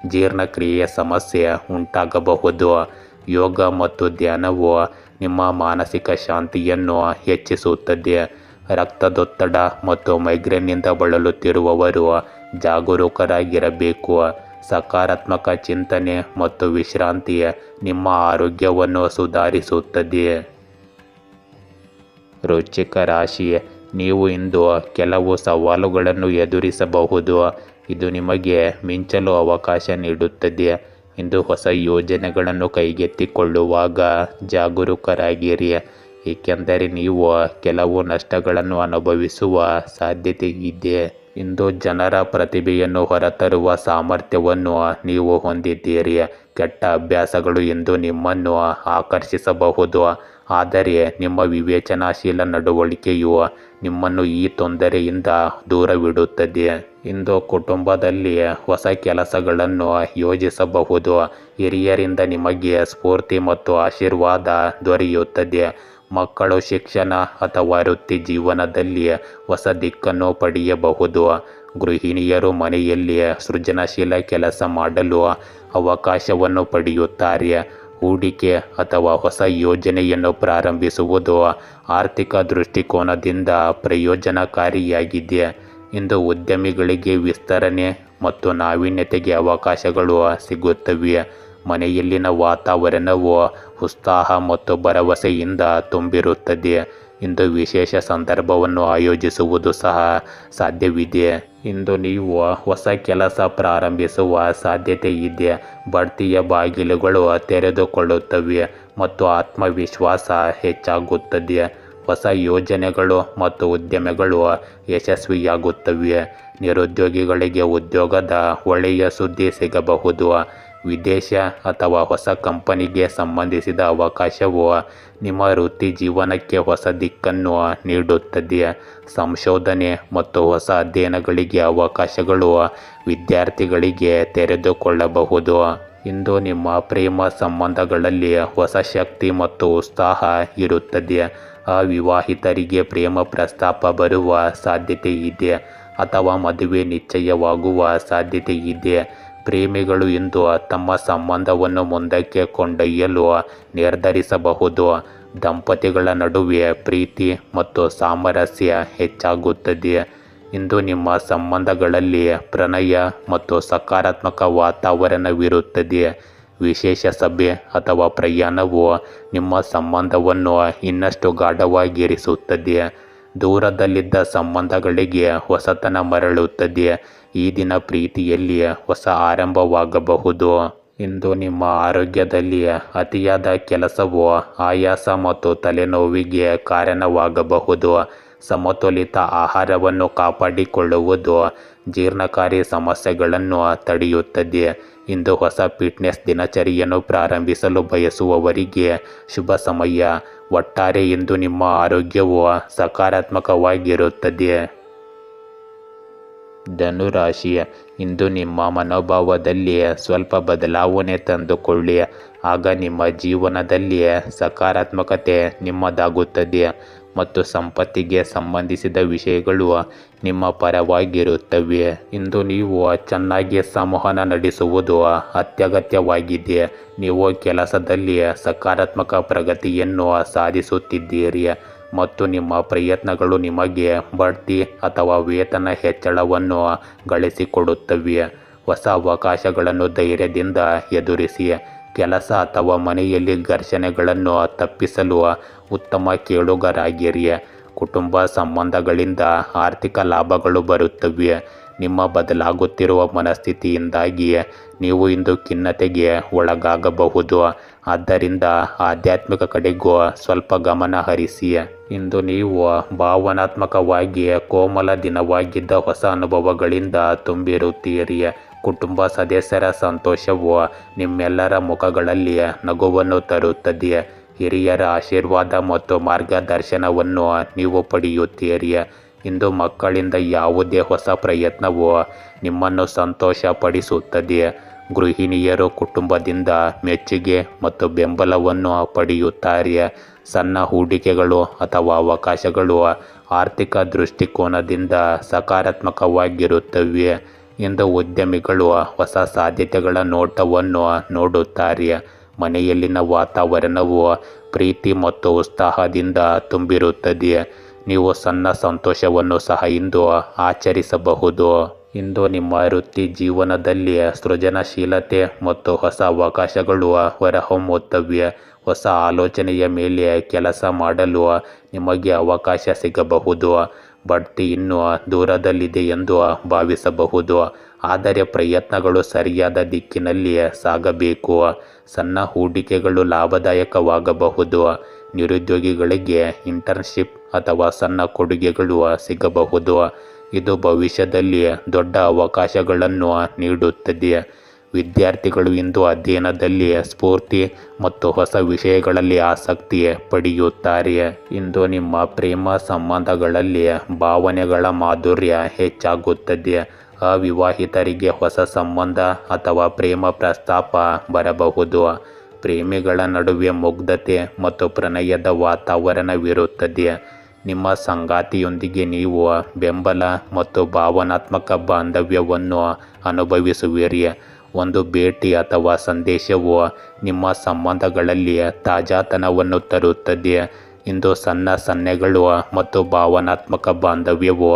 ಜೀರ್ಣಕ್ರಿಯೆಯ ಸಮಸ್ಯೆ ಉಂಟಾಗಬಹುದು. ಯೋಗ ಮತ್ತು ಧ್ಯಾನವು ನಿಮ್ಮ ಮಾನಸಿಕ ಶಾಂತಿಯನ್ನು ಹೆಚ್ಚಿಸುತ್ತದೆ. ರಕ್ತದೊತ್ತಡ ಮತ್ತು ಮೈಗ್ರೇನ್ನಿಂದ ಬಳಲುತ್ತಿರುವವರು ಜಾಗರೂಕರಾಗಿರಬೇಕು. ಸಕಾರಾತ್ಮಕ ಚಿಂತನೆ ಮತ್ತು ವಿಶ್ರಾಂತಿ ನಿಮ್ಮ ಆರೋಗ್ಯವನ್ನು ಸುಧಾರಿಸುತ್ತದೆ. ವೃಶ್ಚಿಕ ರಾಶಿ, ನೀವು ಇಂದು ಕೆಲವು ಸವಾಲುಗಳನ್ನು ಎದುರಿಸಬಹುದು. ಇದು ನಿಮಗೆ ಮಿಂಚಲು ಅವಕಾಶ ನೀಡುತ್ತದೆ. ಇಂದು ಹೊಸ ಯೋಜನೆಗಳನ್ನು ಕೈಗೆತ್ತಿಕೊಳ್ಳುವಾಗ ಜಾಗರೂಕರಾಗಿರಿ, ಏಕೆಂದರೆ ನೀವು ಕೆಲವು ನಷ್ಟಗಳನ್ನು ಅನುಭವಿಸುವ ಸಾಧ್ಯತೆ ಇದೆ. ಇಂದು ಜನರ ಪ್ರತಿಭೆಯನ್ನು ಹೊರತರುವ ಸಾಮರ್ಥ್ಯವನ್ನು ನೀವು ಹೊಂದಿದ್ದೀರಿ. ಕೆಟ್ಟ ಅಭ್ಯಾಸಗಳು ಇಂದು ನಿಮ್ಮನ್ನು ಆಕರ್ಷಿಸಬಹುದು, ಆದರೆ ನಿಮ್ಮ ವಿವೇಚನಾಶೀಲ ನಡವಳಿಕೆಯು ನಿಮ್ಮನ್ನು ಈ ತೊಂದರೆಯಿಂದ ದೂರವಿಡುತ್ತದೆ. ಇಂದು ಕುಟುಂಬದಲ್ಲಿ ಹೊಸ ಕೆಲಸಗಳನ್ನು ಯೋಜಿಸಬಹುದು. ಹಿರಿಯರಿಂದ ನಿಮಗೆ ಸ್ಫೂರ್ತಿ ಮತ್ತು ಆಶೀರ್ವಾದ ದೊರೆಯುತ್ತದೆ. ಮಕ್ಕಳು ಶಿಕ್ಷಣ ಅಥವಾ ವೃತ್ತಿ ಜೀವನದಲ್ಲಿ ಹೊಸ ದಿಕ್ಕನ್ನು ಪಡೆಯಬಹುದು. ಗೃಹಿಣಿಯರು ಮನೆಯಲ್ಲಿ ಸೃಜನಶೀಲ ಕೆಲಸ ಮಾಡಲು ಅವಕಾಶವನ್ನು ಪಡೆಯುತ್ತಾರೆ. ಹೂಡಿಕೆ ಅಥವಾ ಹೊಸ ಯೋಜನೆಯನ್ನು ಪ್ರಾರಂಭಿಸುವುದು ಆರ್ಥಿಕ ದೃಷ್ಟಿಕೋನದಿಂದ ಪ್ರಯೋಜನಕಾರಿಯಾಗಿದೆ. ಇಂದು ಉದ್ಯಮಿಗಳಿಗೆ ವಿಸ್ತರಣೆ ಮತ್ತು ನಾವೀನ್ಯತೆಗೆ ಅವಕಾಶಗಳು ಸಿಗುತ್ತವೆ. ಮನೆಯಲ್ಲಿನ ವಾತಾವರಣವು ಉತ್ಸಾಹ ಮತ್ತು ಭರವಸೆಯಿಂದ ತುಂಬಿರುತ್ತದೆ. ಇಂದು ವಿಶೇಷ ಸಂದರ್ಭವನ್ನು ಆಯೋಜಿಸುವುದು ಸಹ ಸಾಧ್ಯವಿದೆ. ಇಂದು ನೀವು ಹೊಸ ಕೆಲಸ ಪ್ರಾರಂಭಿಸುವ ಸಾಧ್ಯತೆ ಇದೆ. ಬಡ್ತಿಯ ಬಾಗಿಲುಗಳು ತೆರೆದುಕೊಳ್ಳುತ್ತವೆ ಮತ್ತು ಆತ್ಮವಿಶ್ವಾಸ ಹೆಚ್ಚಾಗುತ್ತದೆ. ಹೊಸ ಯೋಜನೆಗಳು ಮತ್ತು ಉದ್ಯಮಗಳು ಯಶಸ್ವಿಯಾಗುತ್ತವೆ. ನಿರುದ್ಯೋಗಿಗಳಿಗೆ ಉದ್ಯೋಗದ ಒಳ್ಳೆಯ ಸುದ್ದಿ ಸಿಗಬಹುದು. ವಿದೇಶ ಅಥವಾ ಹೊಸ ಕಂಪನಿಗೆ ಸಂಬಂಧಿಸಿದ ಅವಕಾಶವು ನಿಮ್ಮ ವೃತ್ತಿ ಜೀವನಕ್ಕೆ ಹೊಸ ದಿಕ್ಕನ್ನು ನೀಡುತ್ತದೆ. ಸಂಶೋಧನೆ ಮತ್ತು ಹೊಸ ಅಧ್ಯಯನಗಳಿಗೆ ಅವಕಾಶಗಳು ವಿದ್ಯಾರ್ಥಿಗಳಿಗೆ ತೆರೆದುಕೊಳ್ಳಬಹುದು. ಇಂದು ನಿಮ್ಮ ಪ್ರೇಮ ಸಂಬಂಧಗಳಲ್ಲಿ ಹೊಸ ಶಕ್ತಿ ಮತ್ತು ಉತ್ಸಾಹ ಇರುತ್ತದೆ. ಅವಿವಾಹಿತರಿಗೆ ಪ್ರೇಮ ಪ್ರಸ್ತಾಪ ಬರುವ ಸಾಧ್ಯತೆ ಇದೆ ಅಥವಾ ಮದುವೆ ನಿಶ್ಚಯವಾಗುವ ಸಾಧ್ಯತೆ ಇದೆ. ಪ್ರೇಮಿಗಳು ಇಂದು ತಮ್ಮ ಸಂಬಂಧವನ್ನು ಮುಂದಕ್ಕೆ ಕೊಂಡೊಯ್ಯಲು ನಿರ್ಧರಿಸಬಹುದು. ದಂಪತಿಗಳ ನಡುವೆ ಪ್ರೀತಿ ಮತ್ತು ಸಾಮರಸ್ಯ ಹೆಚ್ಚಾಗುತ್ತದೆ. ಇಂದು ನಿಮ್ಮ ಸಂಬಂಧಗಳಲ್ಲಿ ಪ್ರಣಯ ಮತ್ತು ಸಕಾರಾತ್ಮಕ ವಾತಾವರಣವಿರುತ್ತದೆ. ವಿಶೇಷ ಸಭೆ ಅಥವಾ ಪ್ರಯಾಣವು ನಿಮ್ಮ ಸಂಬಂಧವನ್ನು ಇನ್ನಷ್ಟು ಗಾಢವಾಗಿರಿಸುತ್ತದೆ. ದೂರದಲ್ಲಿದ್ದ ಸಂಬಂಧಗಳಿಗೆ ಹೊಸತನ ಮರಳುತ್ತದೆ. ಈ ದಿನ ಪ್ರೀತಿಯಲ್ಲಿ ಹೊಸ ಆರಂಭವಾಗಬಹುದು. ಇಂದು ನಿಮ್ಮ ಆರೋಗ್ಯದಲ್ಲಿ ಅತಿಯಾದ ಕೆಲಸವು ಆಯಾಸ ಮತ್ತು ತಲೆನೋವಿಗೆ ಕಾರಣವಾಗಬಹುದು. ಸಮತೋಲಿತ ಆಹಾರವನ್ನು ಕಾಪಾಡಿಕೊಳ್ಳುವುದು ಜೀರ್ಣಕಾರಿ ಸಮಸ್ಯೆಗಳನ್ನು ತಡೆಯುತ್ತದೆ. ಇಂದು ಹೊಸ ಫಿಟ್ನೆಸ್ ದಿನಚರಿಯನ್ನು ಪ್ರಾರಂಭಿಸಲು ಬಯಸುವವರಿಗೆ ಶುಭ ಸಮಯ. ಒಟ್ಟಾರೆ ಇಂದು ನಿಮ್ಮ ಆರೋಗ್ಯವು ಸಕಾರಾತ್ಮಕವಾಗಿರುತ್ತದೆ. ಧನುರಾಶಿ, ಇಂದು ನಿಮ್ಮ ಮನೋಭಾವದಲ್ಲಿ ಸ್ವಲ್ಪ ಬದಲಾವಣೆ ತಂದುಕೊಳ್ಳಿ. ಆಗ ನಿಮ್ಮ ಜೀವನದಲ್ಲಿ ಸಕಾರಾತ್ಮಕತೆ ನಿಮ್ಮದಾಗುತ್ತದೆ ಮತ್ತು ಸಂಪತ್ತಿಗೆ ಸಂಬಂಧಿಸಿದ ವಿಷಯಗಳು ನಿಮ್ಮ ಪರವಾಗಿರುತ್ತವೆ. ಇಂದು ನೀವು ಚೆನ್ನಾಗಿ ಸಂವಹನ ನಡೆಸುವುದು ಅತ್ಯಗತ್ಯವಾಗಿದೆ. ನೀವು ಕೆಲಸದಲ್ಲಿ ಸಕಾರಾತ್ಮಕ ಪ್ರಗತಿಯನ್ನು ಸಾಧಿಸುತ್ತಿದ್ದೀರಿ ಮತ್ತು ನಿಮ್ಮ ಪ್ರಯತ್ನಗಳು ನಿಮಗೆ ಬಡ್ತಿ ಅಥವಾ ವೇತನ ಹೆಚ್ಚಳವನ್ನು ಗಳಿಸಿಕೊಡುತ್ತವೆ. ಹೊಸ ಅವಕಾಶಗಳನ್ನು ಧೈರ್ಯದಿಂದ ಎದುರಿಸಿ. ಕೆಲಸ ಅಥವಾ ಮನೆಯಲ್ಲಿ ಘರ್ಷಣೆಗಳನ್ನು ತಪ್ಪಿಸಲು ಉತ್ತಮ ಕೇಳುಗರಾಗಿರಿ. ಕುಟುಂಬ ಸಂಬಂಧಗಳಿಂದ ಆರ್ಥಿಕ ಲಾಭಗಳು ಬರುತ್ತವೆ. ನಿಮ್ಮ ಬದಲಾಗುತ್ತಿರುವ ಮನಸ್ಥಿತಿಯಿಂದಾಗಿ ನೀವು ಇಂದು ಖಿನ್ನತೆಗೆ ಒಳಗಾಗಬಹುದು. ಆದ್ದರಿಂದ ಆಧ್ಯಾತ್ಮಿಕ ಕಡೆಗೂ ಸ್ವಲ್ಪ ಗಮನ ಹರಿಸಿ. ಇಂದು ನೀವು ಭಾವನಾತ್ಮಕವಾಗಿ ಕೋಮಲ ದಿನವಾಗಿದ್ದ ಹೊಸ ಅನುಭವಗಳಿಂದ ತುಂಬಿರುತ್ತೀರಿ. ಕುಟುಂಬ ಸದಸ್ಯರ ಸಂತೋಷವು ನಿಮ್ಮೆಲ್ಲರ ಮುಖಗಳಲ್ಲಿ ನಗುವನ್ನು ತರುತ್ತದೆ. ಹಿರಿಯರ ಆಶೀರ್ವಾದ ಮತ್ತು ಮಾರ್ಗದರ್ಶನವನ್ನು ನೀವು ಪಡೆಯುತ್ತೀರಿ. ಇಂದು ಮಕ್ಕಳಿಂದ ಯಾವುದೇ ಹೊಸ ಪ್ರಯತ್ನವು ನಿಮ್ಮನ್ನು ಸಂತೋಷಪಡಿಸುತ್ತದೆ. ಗೃಹಿಣಿಯರು ಕುಟುಂಬದಿಂದ ಮೆಚ್ಚುಗೆ ಮತ್ತು ಬೆಂಬಲವನ್ನು ಪಡೆಯುತ್ತಾರೆ. ಸಣ್ಣ ಹೂಡಿಕೆಗಳು ಅಥವಾ ಅವಕಾಶಗಳು ಆರ್ಥಿಕ ದೃಷ್ಟಿಕೋನದಿಂದ ಸಕಾರಾತ್ಮಕವಾಗಿರುತ್ತವೆ. ಇಂದು ಉದ್ಯಮಿಗಳು ಹೊಸ ಸಾಧ್ಯತೆಗಳ ನೋಟವನ್ನು ನೋಡುತ್ತಾರೆ. ಮನೆಯಲ್ಲಿನ ವಾತಾವರಣವು ಪ್ರೀತಿ ಮತ್ತು ಉತ್ಸಾಹದಿಂದ ತುಂಬಿರುತ್ತದೆ. ನೀವು ಸಣ್ಣ ಸಂತೋಷವನ್ನು ಸಹ ಇಂದು ಆಚರಿಸಬಹುದು. ಇಂದು ನಿಮ್ಮ ವೃತ್ತಿ ಜೀವನದಲ್ಲಿ ಸೃಜನಶೀಲತೆ ಮತ್ತು ಹೊಸ ಅವಕಾಶಗಳು ಹೊರಹೊಮ್ಮುತ್ತವೆ. ಹೊಸ ಆಲೋಚನೆಯ ಮೇಲೆ ಕೆಲಸ ಮಾಡಲು ನಿಮಗೆ ಅವಕಾಶ ಸಿಗಬಹುದು. ಬಡ್ತಿ ಇನ್ನೂ ದೂರದಲ್ಲಿದೆ ಎಂದು ಭಾವಿಸಬಹುದು, ಆದರೆ ಪ್ರಯತ್ನಗಳು ಸರಿಯಾದ ದಿಕ್ಕಿನಲ್ಲಿ ಸಾಗಬೇಕು. ಸಣ್ಣ ಹೂಡಿಕೆಗಳು ಲಾಭದಾಯಕವಾಗಬಹುದು. ನಿರುದ್ಯೋಗಿಗಳಿಗೆ ಇಂಟರ್ನ್ಶಿಪ್ ಅಥವಾ ಸಣ್ಣ ಕೊಡುಗೆಗಳು ಸಿಗಬಹುದು. ಇದು ಭವಿಷ್ಯದಲ್ಲಿ ದೊಡ್ಡ ಅವಕಾಶಗಳನ್ನು ನೀಡುತ್ತದೆ. ವಿದ್ಯಾರ್ಥಿಗಳು ಇಂದು ಅಧ್ಯಯನದಲ್ಲಿ ಸ್ಫೂರ್ತಿ ಮತ್ತು ಹೊಸ ವಿಷಯಗಳಲ್ಲಿ ಆಸಕ್ತಿ ಪಡೆಯುತ್ತಾರೆ. ಇಂದು ನಿಮ್ಮ ಪ್ರೇಮ ಸಂಬಂಧಗಳಲ್ಲಿ ಭಾವನೆಗಳ ಮಾಧುರ್ಯ ಹೆಚ್ಚಾಗುತ್ತದೆ. ಅವಿವಾಹಿತರಿಗೆ ಹೊಸ ಸಂಬಂಧ ಅಥವಾ ಪ್ರೇಮ ಪ್ರಸ್ತಾಪ ಬರಬಹುದು. ಪ್ರೇಮಿಗಳ ನಡುವೆ ಮುಗ್ಧತೆ ಮತ್ತು ಪ್ರಣಯದ ವಾತಾವರಣವಿರುತ್ತದೆ. ನಿಮ್ಮ ಸಂಗಾತಿಯೊಂದಿಗೆ ನೀವು ಬೆಂಬಲ ಮತ್ತು ಭಾವನಾತ್ಮಕ ಬಾಂಧವ್ಯವನ್ನು ಅನುಭವಿಸುವಿರಿ. ಒಂದು ಭೇಟಿ ಅಥವಾ ಸಂದೇಶವು ನಿಮ್ಮ ಸಂಬಂಧಗಳಲ್ಲಿ ತಾಜಾತನವನ್ನು ತರುತ್ತದೆ. ಇಂದು ಸಣ್ಣ ಸನ್ನೆಗಳು ಮತ್ತು ಭಾವನಾತ್ಮಕ ಬಾಂಧವ್ಯವು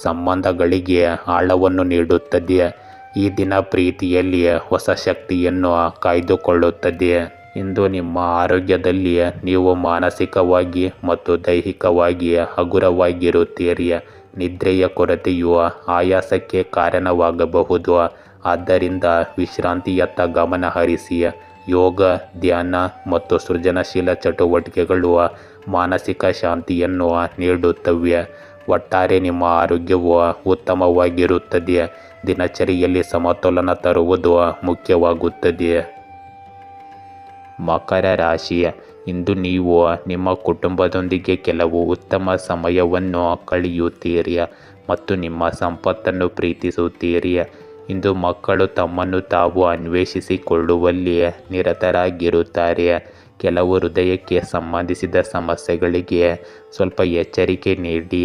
ಸಂಬಂಧಗಳಿಗೆ ಆಳವನ್ನು ನೀಡುತ್ತದೆ. ಈ ದಿನ ಪ್ರೀತಿಯಲ್ಲಿ ಹೊಸ ಶಕ್ತಿಯನ್ನು ಕಾಯ್ದುಕೊಳ್ಳುತ್ತದೆ. ಇಂದು ನಿಮ್ಮ ಆರೋಗ್ಯದಲ್ಲಿ ನೀವು ಮಾನಸಿಕವಾಗಿ ಮತ್ತು ದೈಹಿಕವಾಗಿ ಹಗುರವಾಗಿರುತ್ತೀರಿ. ನಿದ್ರೆಯ ಕೊರತೆಯು ಆಯಾಸಕ್ಕೆ ಕಾರಣವಾಗಬಹುದು, ಆದ್ದರಿಂದ ವಿಶ್ರಾಂತಿಯತ್ತ ಗಮನ ಹರಿಸಿ. ಯೋಗ, ಧ್ಯಾನ ಮತ್ತು ಸೃಜನಶೀಲ ಚಟುವಟಿಕೆಗಳು ಮಾನಸಿಕ ಶಾಂತಿಯನ್ನು ನೀಡುತ್ತವೆ. ಒಟ್ಟಾರೆ ನಿಮ್ಮ ಆರೋಗ್ಯವು ಉತ್ತಮವಾಗಿರುತ್ತದೆ. ದಿನಚರಿಯಲ್ಲಿ ಸಮತೋಲನ ತರುವುದು ಮುಖ್ಯವಾಗುತ್ತದೆ. ಮಕರ ರಾಶಿ. ಇಂದು ನೀವು ನಿಮ್ಮ ಕುಟುಂಬದೊಂದಿಗೆ ಕೆಲವು ಉತ್ತಮ ಸಮಯವನ್ನು ಕಳೆಯುತ್ತೀರಿ ಮತ್ತು ನಿಮ್ಮ ಸಂಪತ್ತನ್ನು ಪ್ರೀತಿಸುತ್ತೀರಿ. ಇಂದು ಮಕ್ಕಳು ತಮ್ಮನ್ನು ತಾವು ಅನ್ವೇಷಿಸಿಕೊಳ್ಳುವಲ್ಲಿ ನಿರತರಾಗಿರುತ್ತಾರೆ. ಕೆಲವು ಹೃದಯಕ್ಕೆ ಸಂಬಂಧಿಸಿದ ಸಮಸ್ಯೆಗಳಿಗೆ ಸ್ವಲ್ಪ ಎಚ್ಚರಿಕೆ ನೀಡಿ.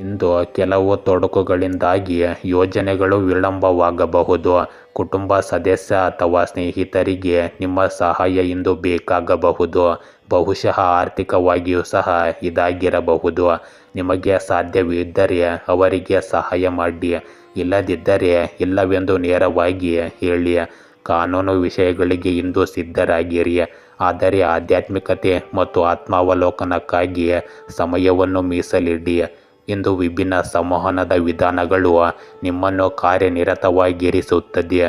ಇಂದು ಕೆಲವು ತೊಡಕುಗಳಿಂದಾಗಿ ಯೋಜನೆಗಳು ವಿಳಂಬವಾಗಬಹುದು. ಕುಟುಂಬ ಸದಸ್ಯ ಅಥವಾ ಸ್ನೇಹಿತರಿಗೆ ನಿಮ್ಮ ಸಹಾಯ ಇಂದು ಬೇಕಾಗಬಹುದು. ಬಹುಶಃ ಆರ್ಥಿಕವಾಗಿಯೂ ಸಹ ಇದಾಗಿರಬಹುದು. ನಿಮಗೆ ಸಾಧ್ಯವಿದ್ದರೆ ಅವರಿಗೆ ಸಹಾಯ ಮಾಡಿ, ಇಲ್ಲದಿದ್ದರೆ ಇಲ್ಲವೆಂದು ನೇರವಾಗಿ ಹೇಳಿ. ಕಾನೂನು ವಿಷಯಗಳಿಗೆ ಇಂದು ಸಿದ್ಧರಾಗಿರಿ, ಆದರೆ ಆಧ್ಯಾತ್ಮಿಕತೆ ಮತ್ತು ಆತ್ಮಾವಲೋಕನಕ್ಕಾಗಿ ಸಮಯವನ್ನು ಮೀಸಲಿಡಿ. ಇಂದು ವಿಭಿನ್ನ ಸಂವಹನದ ವಿಧಾನಗಳು ನಿಮ್ಮನ್ನು ಕಾರ್ಯನಿರತವಾಗಿರಿಸುತ್ತದೆ.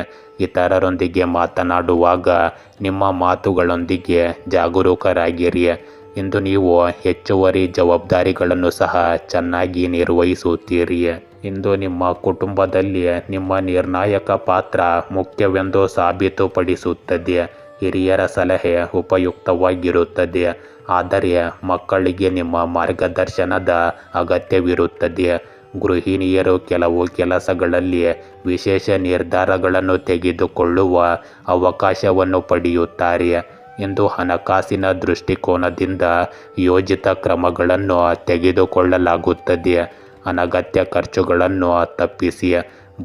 ಇತರರೊಂದಿಗೆ ಮಾತನಾಡುವಾಗ ನಿಮ್ಮ ಮಾತುಗಳೊಂದಿಗೆ ಜಾಗರೂಕರಾಗಿರಿ. ಇಂದು ನೀವು ಹೆಚ್ಚುವರಿ ಜವಾಬ್ದಾರಿಗಳನ್ನು ಸಹ ಚೆನ್ನಾಗಿ ನಿರ್ವಹಿಸುತ್ತೀರಿ. ಇಂದು ನಿಮ್ಮ ಕುಟುಂಬದಲ್ಲಿ ನಿಮ್ಮ ನಿರ್ಣಾಯಕ ಪಾತ್ರ ಮುಖ್ಯವೆಂದು ಸಾಬೀತುಪಡಿಸುತ್ತದೆ. ಹಿರಿಯರ ಸಲಹೆ ಉಪಯುಕ್ತವಾಗಿರುತ್ತದೆ, ಆದರೆ ಮಕ್ಕಳಿಗೆ ನಿಮ್ಮ ಮಾರ್ಗದರ್ಶನದ ಅಗತ್ಯವಿರುತ್ತದೆ. ಗೃಹಿಣಿಯರು ಕೆಲವು ಕೆಲಸಗಳಲ್ಲಿ ವಿಶೇಷ ನಿರ್ಧಾರಗಳನ್ನು ತೆಗೆದುಕೊಳ್ಳುವ ಅವಕಾಶವನ್ನು ಪಡೆಯುತ್ತಾರೆ. ಇಂದು ಹಣಕಾಸಿನ ದೃಷ್ಟಿಕೋನದಿಂದ ಯೋಜಿತ ಕ್ರಮಗಳನ್ನು ತೆಗೆದುಕೊಳ್ಳಲಾಗುತ್ತದೆ. ಅನಗತ್ಯ ಖರ್ಚುಗಳನ್ನು ತಪ್ಪಿಸಿ.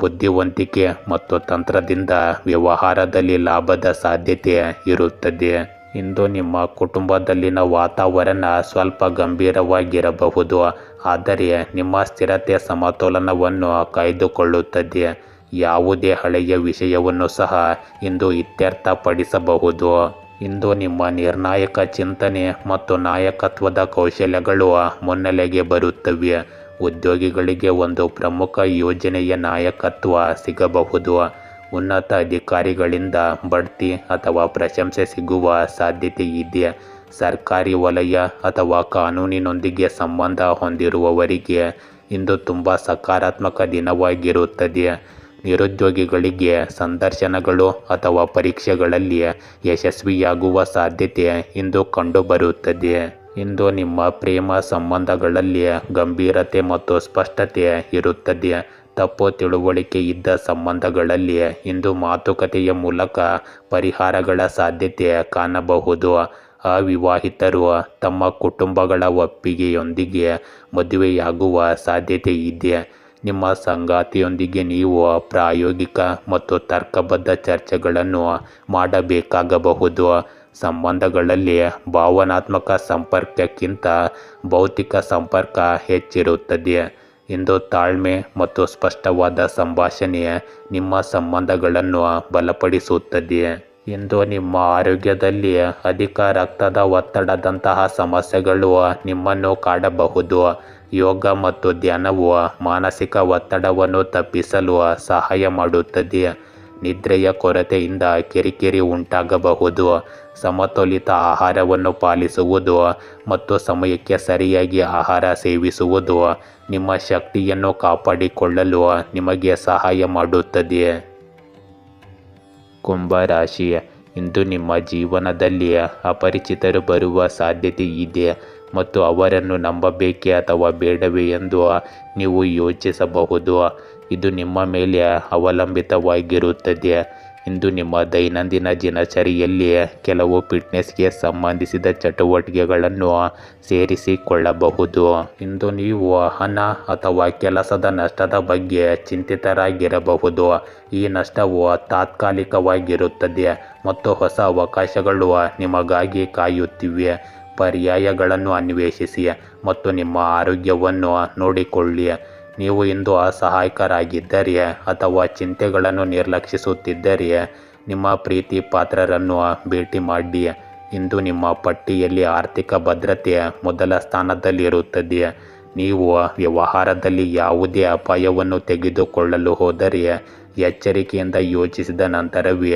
ಬುದ್ಧಿವಂತಿಕೆ ಮತ್ತು ತಂತ್ರದಿಂದ ವ್ಯವಹಾರದಲ್ಲಿ ಲಾಭದ ಸಾಧ್ಯತೆ ಇರುತ್ತದೆ. ಇಂದು ನಿಮ್ಮ ಕುಟುಂಬದಲ್ಲಿನ ವಾತಾವರಣ ಸ್ವಲ್ಪ ಗಂಭೀರವಾಗಿರಬಹುದು, ಆದರೆ ನಿಮ್ಮ ಸ್ಥಿರತೆ ಸಮತೋಲನವನ್ನು ಕಾಯ್ದುಕೊಳ್ಳುತ್ತದೆ. ಯಾವುದೇ ಹಳೆಯ ವಿಷಯವನ್ನು ಸಹ ಇಂದು ಇತ್ಯರ್ಥಪಡಿಸಬಹುದು. ಇಂದು ನಿಮ್ಮ ನಿರ್ಣಾಯಕ ಚಿಂತನೆ ಮತ್ತು ನಾಯಕತ್ವದ ಕೌಶಲ್ಯಗಳು ಮುನ್ನೆಲೆಗೆ ಬರುತ್ತವೆ. ಉದ್ಯೋಗಿಗಳಿಗೆ ಒಂದು ಪ್ರಮುಖ ಯೋಜನೆಯ ನಾಯಕತ್ವ ಸಿಗಬಹುದು. ಉನ್ನತ ಅಧಿಕಾರಿಗಳಿಂದ ಬಡ್ತಿ ಅಥವಾ ಪ್ರಶಂಸೆ ಸಿಗುವ ಸಾಧ್ಯತೆ ಇದೆ. ಸರ್ಕಾರಿ ವಲಯ ಅಥವಾ ಕಾನೂನಿನೊಂದಿಗೆ ಸಂಬಂಧ ಹೊಂದಿರುವವರಿಗೆ ಇಂದು ತುಂಬ ಸಕಾರಾತ್ಮಕ ದಿನವಾಗಿರುತ್ತದೆ. ನಿರುದ್ಯೋಗಿಗಳಿಗೆ ಸಂದರ್ಶನಗಳು ಅಥವಾ ಪರೀಕ್ಷೆಗಳಲ್ಲಿ ಯಶಸ್ವಿಯಾಗುವ ಸಾಧ್ಯತೆ ಇಂದು ಕಂಡುಬರುತ್ತದೆ. ಇಂದು ನಿಮ್ಮ ಪ್ರೇಮ ಸಂಬಂಧಗಳಲ್ಲಿ ಗಂಭೀರತೆ ಮತ್ತು ಸ್ಪಷ್ಟತೆ ಇರುತ್ತದೆ. ತಪ್ಪು ತಿಳುವಳಿಕೆ ಇದ್ದ ಸಂಬಂಧಗಳಲ್ಲಿ ಇಂದು ಮಾತುಕತೆಯ ಮೂಲಕ ಪರಿಹಾರಗಳ ಸಾಧ್ಯತೆ ಕಾಣಬಹುದು. ಅವಿವಾಹಿತರು ತಮ್ಮ ಕುಟುಂಬಗಳ ಒಪ್ಪಿಗೆಯೊಂದಿಗೆ ಮದುವೆಯಾಗುವ ಸಾಧ್ಯತೆ ಇದೆ. ನಿಮ್ಮ ಸಂಗಾತಿಯೊಂದಿಗೆ ನೀವು ಪ್ರಾಯೋಗಿಕ ಮತ್ತು ತರ್ಕಬದ್ಧ ಚರ್ಚೆಗಳನ್ನು ಮಾಡಬೇಕಾಗಬಹುದು. ಸಂಬಂಧಗಳಲ್ಲಿ ಭಾವನಾತ್ಮಕ ಸಂಪರ್ಕಕ್ಕಿಂತ ಭೌತಿಕ ಸಂಪರ್ಕ ಹೆಚ್ಚಿರುತ್ತದೆ. ಇಂದು ತಾಳ್ಮೆ ಮತ್ತು ಸ್ಪಷ್ಟವಾದ ಸಂಭಾಷಣೆ ನಿಮ್ಮ ಸಂಬಂಧಗಳನ್ನು ಬಲಪಡಿಸುತ್ತದೆ. ಇಂದು ನಿಮ್ಮ ಆರೋಗ್ಯದಲ್ಲಿ ಅಧಿಕ ರಕ್ತದ ಒತ್ತಡದಂತಹ ಸಮಸ್ಯೆಗಳು ನಿಮ್ಮನ್ನು ಕಾಡಬಹುದು. ಯೋಗ ಮತ್ತು ಧ್ಯಾನವು ಮಾನಸಿಕ ಒತ್ತಡವನ್ನು ತಪ್ಪಿಸಲು ಸಹಾಯ ಮಾಡುತ್ತದೆ. ನಿದ್ರೆಯ ಕೊರತೆಯಿಂದ ಕಿರಿಕಿರಿ ಉಂಟಾಗಬಹುದು. ಸಮತೋಲಿತ ಆಹಾರವನ್ನು ಪಾಲಿಸುವುದು ಮತ್ತು ಸಮಯಕ್ಕೆ ಸರಿಯಾಗಿ ಆಹಾರ ಸೇವಿಸುವುದು ನಿಮ್ಮ ಶಕ್ತಿಯನ್ನು ಕಾಪಾಡಿಕೊಳ್ಳಲು ನಿಮಗೆ ಸಹಾಯ ಮಾಡುತ್ತದೆ. ಕುಂಭರಾಶಿ, ಇಂದು ನಿಮ್ಮ ಜೀವನದಲ್ಲಿ ಅಪರಿಚಿತರು ಬರುವ ಸಾಧ್ಯತೆ ಇದೆ ಮತ್ತು ಅವರನ್ನು ನಂಬಬೇಕೇ ಅಥವಾ ಬೇಡವೇ ಎಂದು ನೀವು ಯೋಚಿಸಬಹುದು. ಇದು ನಿಮ್ಮ ಮೇಲೆ ಅವಲಂಬಿತವಾಗಿರುತ್ತದೆ. ಇಂದು ನಿಮ್ಮ ದೈನಂದಿನ ದಿನಚರಿಯಲ್ಲಿ ಕೆಲವು ಫಿಟ್ನೆಸ್ಗೆ ಸಂಬಂಧಿಸಿದ ಚಟುವಟಿಕೆಗಳನ್ನು ಸೇರಿಸಿಕೊಳ್ಳಬಹುದು. ಇಂದು ನೀವು ಹಣ ಅಥವಾ ಕೆಲಸದ ನಷ್ಟದ ಬಗ್ಗೆ ಚಿಂತಿತರಾಗಿರಬಹುದು. ಈ ನಷ್ಟವು ತಾತ್ಕಾಲಿಕವಾಗಿರುತ್ತದೆ ಮತ್ತು ಹೊಸ ಅವಕಾಶಗಳು ನಿಮಗಾಗಿ ಕಾಯುತ್ತಿವೆ. ಪರ್ಯಾಯಗಳನ್ನು ಅನ್ವೇಷಿಸಿ ಮತ್ತು ನಿಮ್ಮ ಆರೋಗ್ಯವನ್ನು ನೋಡಿಕೊಳ್ಳಿ. ನೀವು ಇಂದು ಅಸಹಾಯಕರಾಗಿದ್ದರೆ ಅಥವಾ ಚಿಂತೆಗಳನ್ನು ನಿರ್ಲಕ್ಷಿಸುತ್ತಿದ್ದರೆ ನಿಮ್ಮ ಪ್ರೀತಿ ಪಾತ್ರರನ್ನು ಭೇಟಿ ಮಾಡಿ. ಇಂದು ನಿಮ್ಮ ಪಟ್ಟಿಯಲ್ಲಿ ಆರ್ಥಿಕ ಭದ್ರತೆ ಮೊದಲ ಸ್ಥಾನದಲ್ಲಿರುತ್ತದೆ. ನೀವು ವ್ಯವಹಾರದಲ್ಲಿ ಯಾವುದೇ ಅಪಾಯವನ್ನು ತೆಗೆದುಕೊಳ್ಳಲು ಹೋದರೆ ಎಚ್ಚರಿಕೆಯಿಂದ ಯೋಚಿಸಿದ ನಂತರವೇ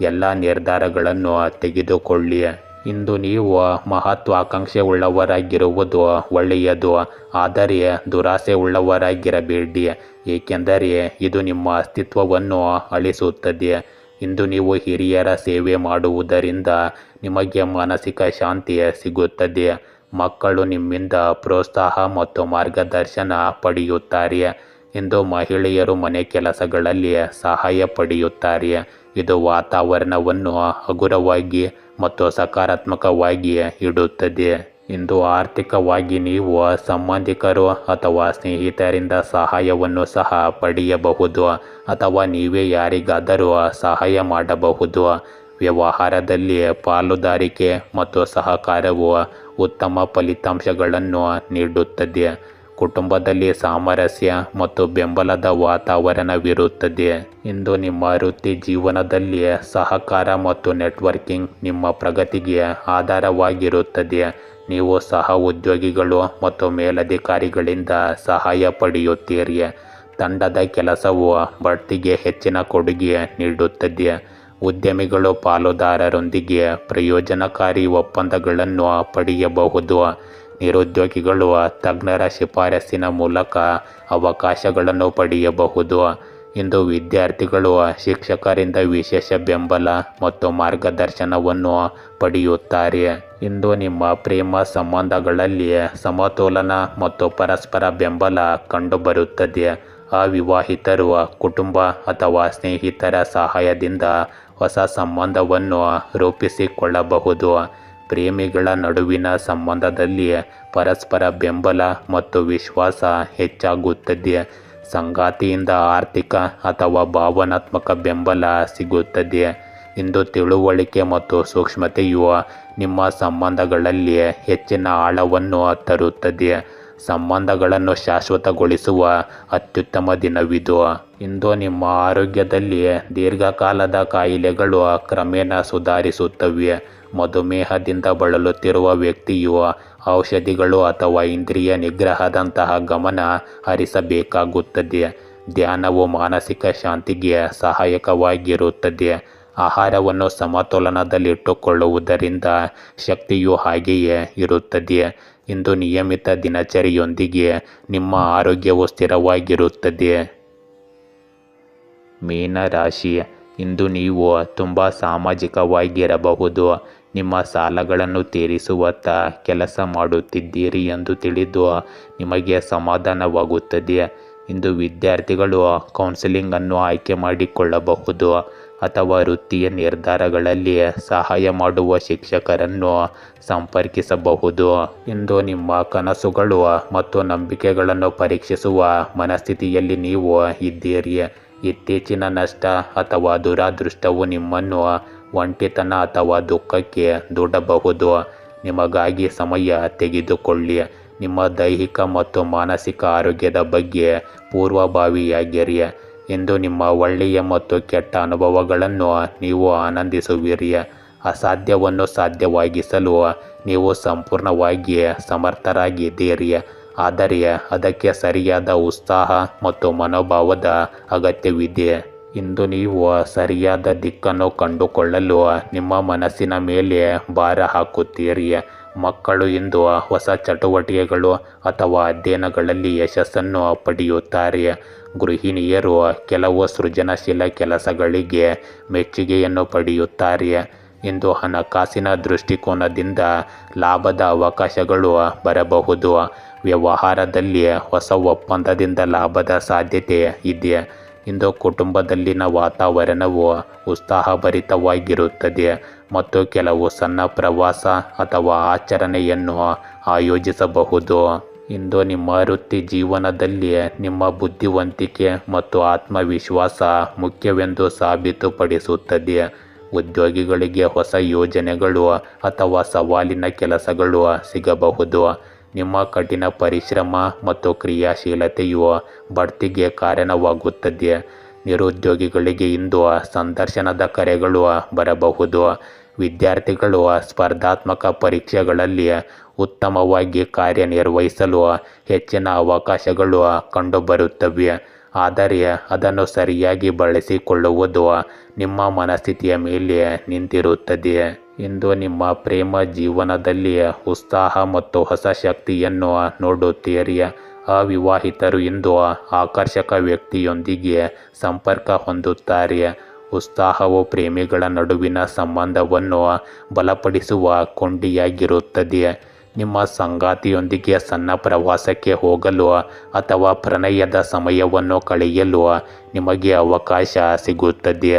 ಎಲ್ಲ ನಿರ್ಧಾರಗಳನ್ನು ತೆಗೆದುಕೊಳ್ಳಿ. ಇಂದು ನೀವು ಮಹತ್ವಾಕಾಂಕ್ಷೆ ಉಳ್ಳವರಾಗಿರುವುದು ಒಳ್ಳೆಯದು, ಆದರೆ ದುರಾಸೆ ಉಳ್ಳವರಾಗಿರಬೇಡಿ, ಏಕೆಂದರೆ ಇದು ನಿಮ್ಮ ಅಸ್ತಿತ್ವವನ್ನು ಅಳಿಸುತ್ತದೆ. ಇಂದು ನೀವು ಹಿರಿಯರ ಸೇವೆ ಮಾಡುವುದರಿಂದ ನಿಮಗೆ ಮಾನಸಿಕ ಶಾಂತಿ ಸಿಗುತ್ತದೆ. ಮಕ್ಕಳು ನಿಮ್ಮಿಂದ ಪ್ರೋತ್ಸಾಹ ಮತ್ತು ಮಾರ್ಗದರ್ಶನ ಪಡೆಯುತ್ತಾರೆ. ಇಂದು ಮಹಿಳೆಯರು ಮನೆ ಕೆಲಸಗಳಲ್ಲಿ ಸಹಾಯ ಪಡೆಯುತ್ತಾರೆ. ಇದು ವಾತಾವರಣವನ್ನು ಹಗುರವಾಗಿ ಮತ್ತು ಸಕಾರಾತ್ಮಕವಾಗಿ ಇಡುತ್ತದೆ. ಇಂದು ಆರ್ಥಿಕವಾಗಿ ನೀವು ಸಂಬಂಧಿಕರು ಅಥವಾ ಸ್ನೇಹಿತರಿಂದ ಸಹಾಯವನ್ನು ಸಹ ಪಡೆಯಬಹುದು ಅಥವಾ ನೀವೇ ಯಾರಿಗಾದರೂ ಸಹಾಯ ಮಾಡಬಹುದು. ವ್ಯವಹಾರದಲ್ಲಿ ಪಾಲುದಾರಿಕೆ ಮತ್ತು ಸಹಕಾರವು ಉತ್ತಮ ಫಲಿತಾಂಶಗಳನ್ನು ನೀಡುತ್ತದೆ. ಕುಟುಂಬದಲ್ಲಿ ಸಾಮರಸ್ಯ ಮತ್ತು ಬೆಂಬಲದ ವಾತಾವರಣವಿರುತ್ತದೆ. ಇಂದು ನಿಮ್ಮ ವೃತ್ತಿ ಜೀವನದಲ್ಲಿ ಸಹಕಾರ ಮತ್ತು ನೆಟ್ವರ್ಕಿಂಗ್ ನಿಮ್ಮ ಪ್ರಗತಿಗೆ ಆಧಾರವಾಗಿರುತ್ತದೆ. ನೀವು ಸಹ ಉದ್ಯೋಗಿಗಳು ಮತ್ತು ಮೇಲಧಿಕಾರಿಗಳಿಂದ ಸಹಾಯ ಪಡೆಯುತ್ತೀರಿ. ತಂಡದ ಕೆಲಸವು ಬಡ್ತಿಗೆ ಹೆಚ್ಚಿನ ಕೊಡುಗೆ ನೀಡುತ್ತದೆ. ಉದ್ಯಮಿಗಳು ಪಾಲುದಾರರೊಂದಿಗೆ ಪ್ರಯೋಜನಕಾರಿ ಒಪ್ಪಂದಗಳನ್ನು ಪಡೆಯಬಹುದು. ನಿರುದ್ಯೋಗಿಗಳು ತಜ್ಞರ ಶಿಫಾರಸಿನ ಮೂಲಕ ಅವಕಾಶಗಳನ್ನು ಪಡೆಯಬಹುದು. ಇಂದು ವಿದ್ಯಾರ್ಥಿಗಳು ಶಿಕ್ಷಕರಿಂದ ವಿಶೇಷ ಬೆಂಬಲ ಮತ್ತು ಮಾರ್ಗದರ್ಶನವನ್ನು ಪಡೆಯುತ್ತಾರೆ. ಇಂದು ನಿಮ್ಮ ಪ್ರೇಮ ಸಂಬಂಧಗಳಲ್ಲಿ ಸಮತೋಲನ ಮತ್ತು ಪರಸ್ಪರ ಬೆಂಬಲ ಕಂಡುಬರುತ್ತದೆ. ಅವಿವಾಹಿತರು ಕುಟುಂಬ ಅಥವಾ ಸ್ನೇಹಿತರ ಸಹಾಯದಿಂದ ಹೊಸ ಸಂಬಂಧವನ್ನು ರೂಪಿಸಿಕೊಳ್ಳಬಹುದು. ಪ್ರೇಮಿಗಳ ನಡುವಿನ ಸಂಬಂಧದಲ್ಲಿ ಪರಸ್ಪರ ಬೆಂಬಲ ಮತ್ತು ವಿಶ್ವಾಸ ಹೆಚ್ಚಾಗುತ್ತದೆ. ಸಂಗಾತಿಯಿಂದ ಆರ್ಥಿಕ ಅಥವಾ ಭಾವನಾತ್ಮಕ ಬೆಂಬಲ ಸಿಗುತ್ತದೆ. ಇಂದು ತಿಳುವಳಿಕೆ ಮತ್ತು ಸೂಕ್ಷ್ಮತೆಯು ನಿಮ್ಮ ಸಂಬಂಧಗಳಲ್ಲಿ ಹೆಚ್ಚಿನ ಆಳವನ್ನು ತರುತ್ತದೆ. ಸಂಬಂಧಗಳನ್ನು ಶಾಶ್ವತಗೊಳಿಸುವ ಅತ್ಯುತ್ತಮ ದಿನವಿದು. ಇಂದು ನಿಮ್ಮ ಆರೋಗ್ಯದಲ್ಲಿ ದೀರ್ಘಕಾಲದ ಕಾಯಿಲೆಗಳು ಕ್ರಮೇಣ ಸುಧಾರಿಸುತ್ತವೆ. ಮಧುಮೇಹದಿಂದ ಬಳಲುತ್ತಿರುವ ವ್ಯಕ್ತಿಯು ಔಷಧಿಗಳು ಅಥವಾ ಇಂದ್ರಿಯ ನಿಗ್ರಹದಂತಹ ಗಮನ ಹರಿಸಬೇಕಾಗುತ್ತದೆ. ಧ್ಯಾನವು ಮಾನಸಿಕ ಶಾಂತಿಗೆ ಸಹಾಯಕವಾಗಿರುತ್ತದೆ. ಆಹಾರವನ್ನು ಸಮತೋಲನದಲ್ಲಿಟ್ಟುಕೊಳ್ಳುವುದರಿಂದ ಶಕ್ತಿಯು ಹಾಗೆಯೇ ಇರುತ್ತದೆ. ಇಂದು ನಿಯಮಿತ ದಿನಚರಿಯೊಂದಿಗೆ ನಿಮ್ಮ ಆರೋಗ್ಯವು ಸ್ಥಿರವಾಗಿರುತ್ತದೆ. ಮೀನರಾಶಿ, ಇಂದು ನೀವು ತುಂಬ ಸಾಮಾಜಿಕವಾಗಿರಬಹುದು. ನಿಮ್ಮ ಸಾಲಗಳನ್ನು ತೀರಿಸುವತ್ತ ಕೆಲಸ ಮಾಡುತ್ತಿದ್ದೀರಿ ಎಂದು ತಿಳಿದು ನಿಮಗೆ ಸಮಾಧಾನವಾಗುತ್ತದೆ. ಇಂದು ವಿದ್ಯಾರ್ಥಿಗಳು ಕೌನ್ಸಿಲಿಂಗ್ ಅನ್ನು ಆಯ್ಕೆ ಮಾಡಿಕೊಳ್ಳಬಹುದು ಅಥವಾ ವೃತ್ತಿಯ ನಿರ್ಧಾರಗಳಲ್ಲಿ ಸಹಾಯ ಮಾಡುವ ಶಿಕ್ಷಕರನ್ನು ಸಂಪರ್ಕಿಸಬಹುದು. ಇಂದು ನಿಮ್ಮ ಕನಸುಗಳು ಮತ್ತು ನಂಬಿಕೆಗಳನ್ನು ಪರೀಕ್ಷಿಸುವ ಮನಸ್ಥಿತಿಯಲ್ಲಿ ನೀವು ಇದ್ದೀರಿ. ಇತ್ತೀಚಿನ ನಷ್ಟ ಅಥವಾ ದುರಾದೃಷ್ಟವು ನಿಮ್ಮನ್ನು ಒಂಟಿತನ ಅಥವಾ ದುಃಖಕ್ಕೆ ದೂಡಬಹುದು. ನಿಮಗಾಗಿ ಸಮಯ ತೆಗೆದುಕೊಳ್ಳಿ. ನಿಮ್ಮ ದೈಹಿಕ ಮತ್ತು ಮಾನಸಿಕ ಆರೋಗ್ಯದ ಬಗ್ಗೆ ಪೂರ್ವಭಾವಿಯಾಗಿರಿ. ಇಂದು ನಿಮ್ಮ ಒಳ್ಳೆಯ ಮತ್ತು ಕೆಟ್ಟ ಅನುಭವಗಳನ್ನು ನೀವು ಆನಂದಿಸುವಿರಿ. ಅಸಾಧ್ಯವನ್ನು ಸಾಧ್ಯವಾಗಿಸಲು ನೀವು ಸಂಪೂರ್ಣವಾಗಿ ಸಮರ್ಥರಾಗಿದ್ದೀರಿ, ಆದರೆ ಅದಕ್ಕೆ ಸರಿಯಾದ ಉತ್ಸಾಹ ಮತ್ತು ಮನೋಭಾವದ ಅಗತ್ಯವಿದೆ. ಇಂದು ನೀವು ಸರಿಯಾದ ದಿಕ್ಕನ್ನು ಕಂಡುಕೊಳ್ಳಲು ನಿಮ್ಮ ಮನಸ್ಸಿನ ಮೇಲೆ ಭಾರ ಹಾಕುತ್ತೀರಿ. ಮಕ್ಕಳು ಇಂದು ಹೊಸ ಚಟುವಟಿಕೆಗಳು ಅಥವಾ ಅಧ್ಯಯನಗಳಲ್ಲಿ ಯಶಸ್ಸನ್ನು ಪಡೆಯುತ್ತಾರೆ. ಗೃಹಿಣಿಯರು ಕೆಲವು ಸೃಜನಶೀಲ ಕೆಲಸಗಳಿಗೆ ಮೆಚ್ಚುಗೆಯನ್ನು ಪಡೆಯುತ್ತಾರೆ. ಇಂದು ಹಣಕಾಸಿನ ದೃಷ್ಟಿಕೋನದಿಂದ ಲಾಭದ ಅವಕಾಶಗಳು ಬರಬಹುದು. ವ್ಯವಹಾರದಲ್ಲಿ ಹೊಸ ಒಪ್ಪಂದದಿಂದ ಲಾಭದ ಸಾಧ್ಯತೆ ಇದೆ. ಇಂದು ಕುಟುಂಬದಲ್ಲಿನ ವಾತಾವರಣವು ಉತ್ಸಾಹಭರಿತವಾಗಿರುತ್ತದೆ ಮತ್ತು ಕೆಲವು ಸಣ್ಣ ಪ್ರವಾಸ ಅಥವಾ ಆಚರಣೆಯನ್ನು ಆಯೋಜಿಸಬಹುದು. ಇಂದು ನಿಮ್ಮ ವೃತ್ತಿ ಜೀವನದಲ್ಲಿ ನಿಮ್ಮ ಬುದ್ಧಿವಂತಿಕೆ ಮತ್ತು ಆತ್ಮವಿಶ್ವಾಸ ಮುಖ್ಯವೆಂದು ಸಾಬೀತುಪಡಿಸುತ್ತದೆ. ಉದ್ಯೋಗಿಗಳಿಗೆ ಹೊಸ ಯೋಜನೆಗಳು ಅಥವಾ ಸವಾಲಿನ ಕೆಲಸಗಳು ಸಿಗಬಹುದು. ನಿಮ್ಮ ಕಠಿಣ ಪರಿಶ್ರಮ ಮತ್ತು ಕ್ರಿಯಾಶೀಲತೆಯು ಬಡ್ತಿಗೆ ಕಾರಣವಾಗುತ್ತದೆ. ನಿರುದ್ಯೋಗಿಗಳಿಗೆ ಇಂದು ಸಂದರ್ಶನದ ಕರೆಗಳು ಬರಬಹುದು. ವಿದ್ಯಾರ್ಥಿಗಳು ಸ್ಪರ್ಧಾತ್ಮಕ ಪರೀಕ್ಷೆಗಳಲ್ಲಿ ಉತ್ತಮವಾಗಿ ಕಾರ್ಯನಿರ್ವಹಿಸಲು ಹೆಚ್ಚಿನ ಅವಕಾಶಗಳು ಕಂಡುಬರುತ್ತವೆ, ಆದರೆ ಅದನ್ನು ಸರಿಯಾಗಿ ಬಳಸಿಕೊಳ್ಳುವುದು ನಿಮ್ಮ ಮನಸ್ಥಿತಿಯ ಮೇಲೆ ನಿಂತಿರುತ್ತದೆ. ಇಂದು ನಿಮ್ಮ ಪ್ರೇಮ ಜೀವನದಲ್ಲಿ ಉತ್ಸಾಹ ಮತ್ತು ಹೊಸ ಶಕ್ತಿಯನ್ನು ನೋಡುತ್ತೀರಿ. ಅವಿವಾಹಿತರು ಇಂದು ಆಕರ್ಷಕ ವ್ಯಕ್ತಿಯೊಂದಿಗೆ ಸಂಪರ್ಕ ಹೊಂದುತ್ತಾರೆ. ಉತ್ಸಾಹವು ಪ್ರೇಮಿಗಳ ನಡುವಿನ ಸಂಬಂಧವನ್ನು ಬಲಪಡಿಸುವ ಕೊಂಡಿಯಾಗಿರುತ್ತದೆ. ನಿಮ್ಮ ಸಂಗಾತಿಯೊಂದಿಗೆ ಸಣ್ಣ ಪ್ರವಾಸಕ್ಕೆ ಹೋಗಲು ಅಥವಾ ಪ್ರಣಯದ ಸಮಯವನ್ನು ಕಳೆಯಲು ನಿಮಗೆ ಅವಕಾಶ ಸಿಗುತ್ತದೆ.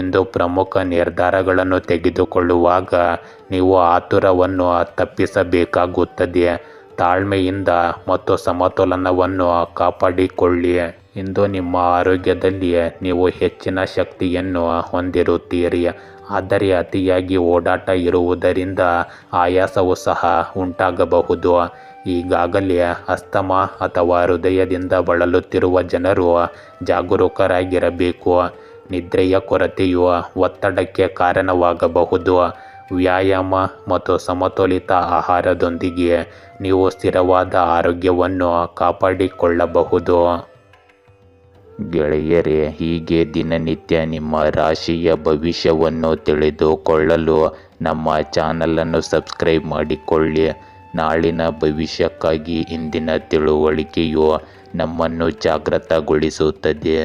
ಇಂದು ಪ್ರಮುಖ ನಿರ್ಧಾರಗಳನ್ನು ತೆಗೆದುಕೊಳ್ಳುವಾಗ ನೀವು ಆತುರವನ್ನು ತಪ್ಪಿಸಬೇಕಾಗುತ್ತದೆ. ತಾಳ್ಮೆಯಿಂದ ಮತ್ತು ಸಮತೋಲನವನ್ನು ಕಾಪಾಡಿಕೊಳ್ಳಿ. ಇಂದು ನಿಮ್ಮ ಆರೋಗ್ಯದಲ್ಲಿ ನೀವು ಹೆಚ್ಚಿನ ಶಕ್ತಿಯನ್ನು ಹೊಂದಿರುತ್ತೀರಿ, ಆದರೆ ಅತಿಯಾಗಿ ಓಡಾಟ ಇರುವುದರಿಂದ ಆಯಾಸವೂ ಸಹ ಉಂಟಾಗಬಹುದು. ಈಗಾಗಲೇ ಅಸ್ತಮಾ ಅಥವಾ ಹೃದಯದಿಂದ ಬಳಲುತ್ತಿರುವ ಜನರು ಜಾಗರೂಕರಾಗಿರಬೇಕು. ನಿದ್ರೆಯ ಕೊರತೆಯು ಒತ್ತಡಕ್ಕೆ ಕಾರಣವಾಗಬಹುದು. ವ್ಯಾಯಾಮ ಮತ್ತು ಸಮತೋಲಿತ ಆಹಾರದೊಂದಿಗೆ ನೀವು ಸ್ಥಿರವಾದ ಆರೋಗ್ಯವನ್ನು ಕಾಪಾಡಿಕೊಳ್ಳಬಹುದು. ಗೆಳೆಯರೇ, ಹೀಗೆ ದಿನನಿತ್ಯ ನಿಮ್ಮ ರಾಶಿಯ ಭವಿಷ್ಯವನ್ನು ತಿಳಿದುಕೊಳ್ಳಲು ನಮ್ಮ ಚಾನಲನ್ನು ಸಬ್ಸ್ಕ್ರೈಬ್ ಮಾಡಿಕೊಳ್ಳಿ. ನಾಳಿನ ಭವಿಷ್ಯಕ್ಕಾಗಿ ಇಂದಿನ ತಿಳುವಳಿಕೆಯು ನಮ್ಮನ್ನು ಜಾಗೃತಗೊಳಿಸುತ್ತದೆ.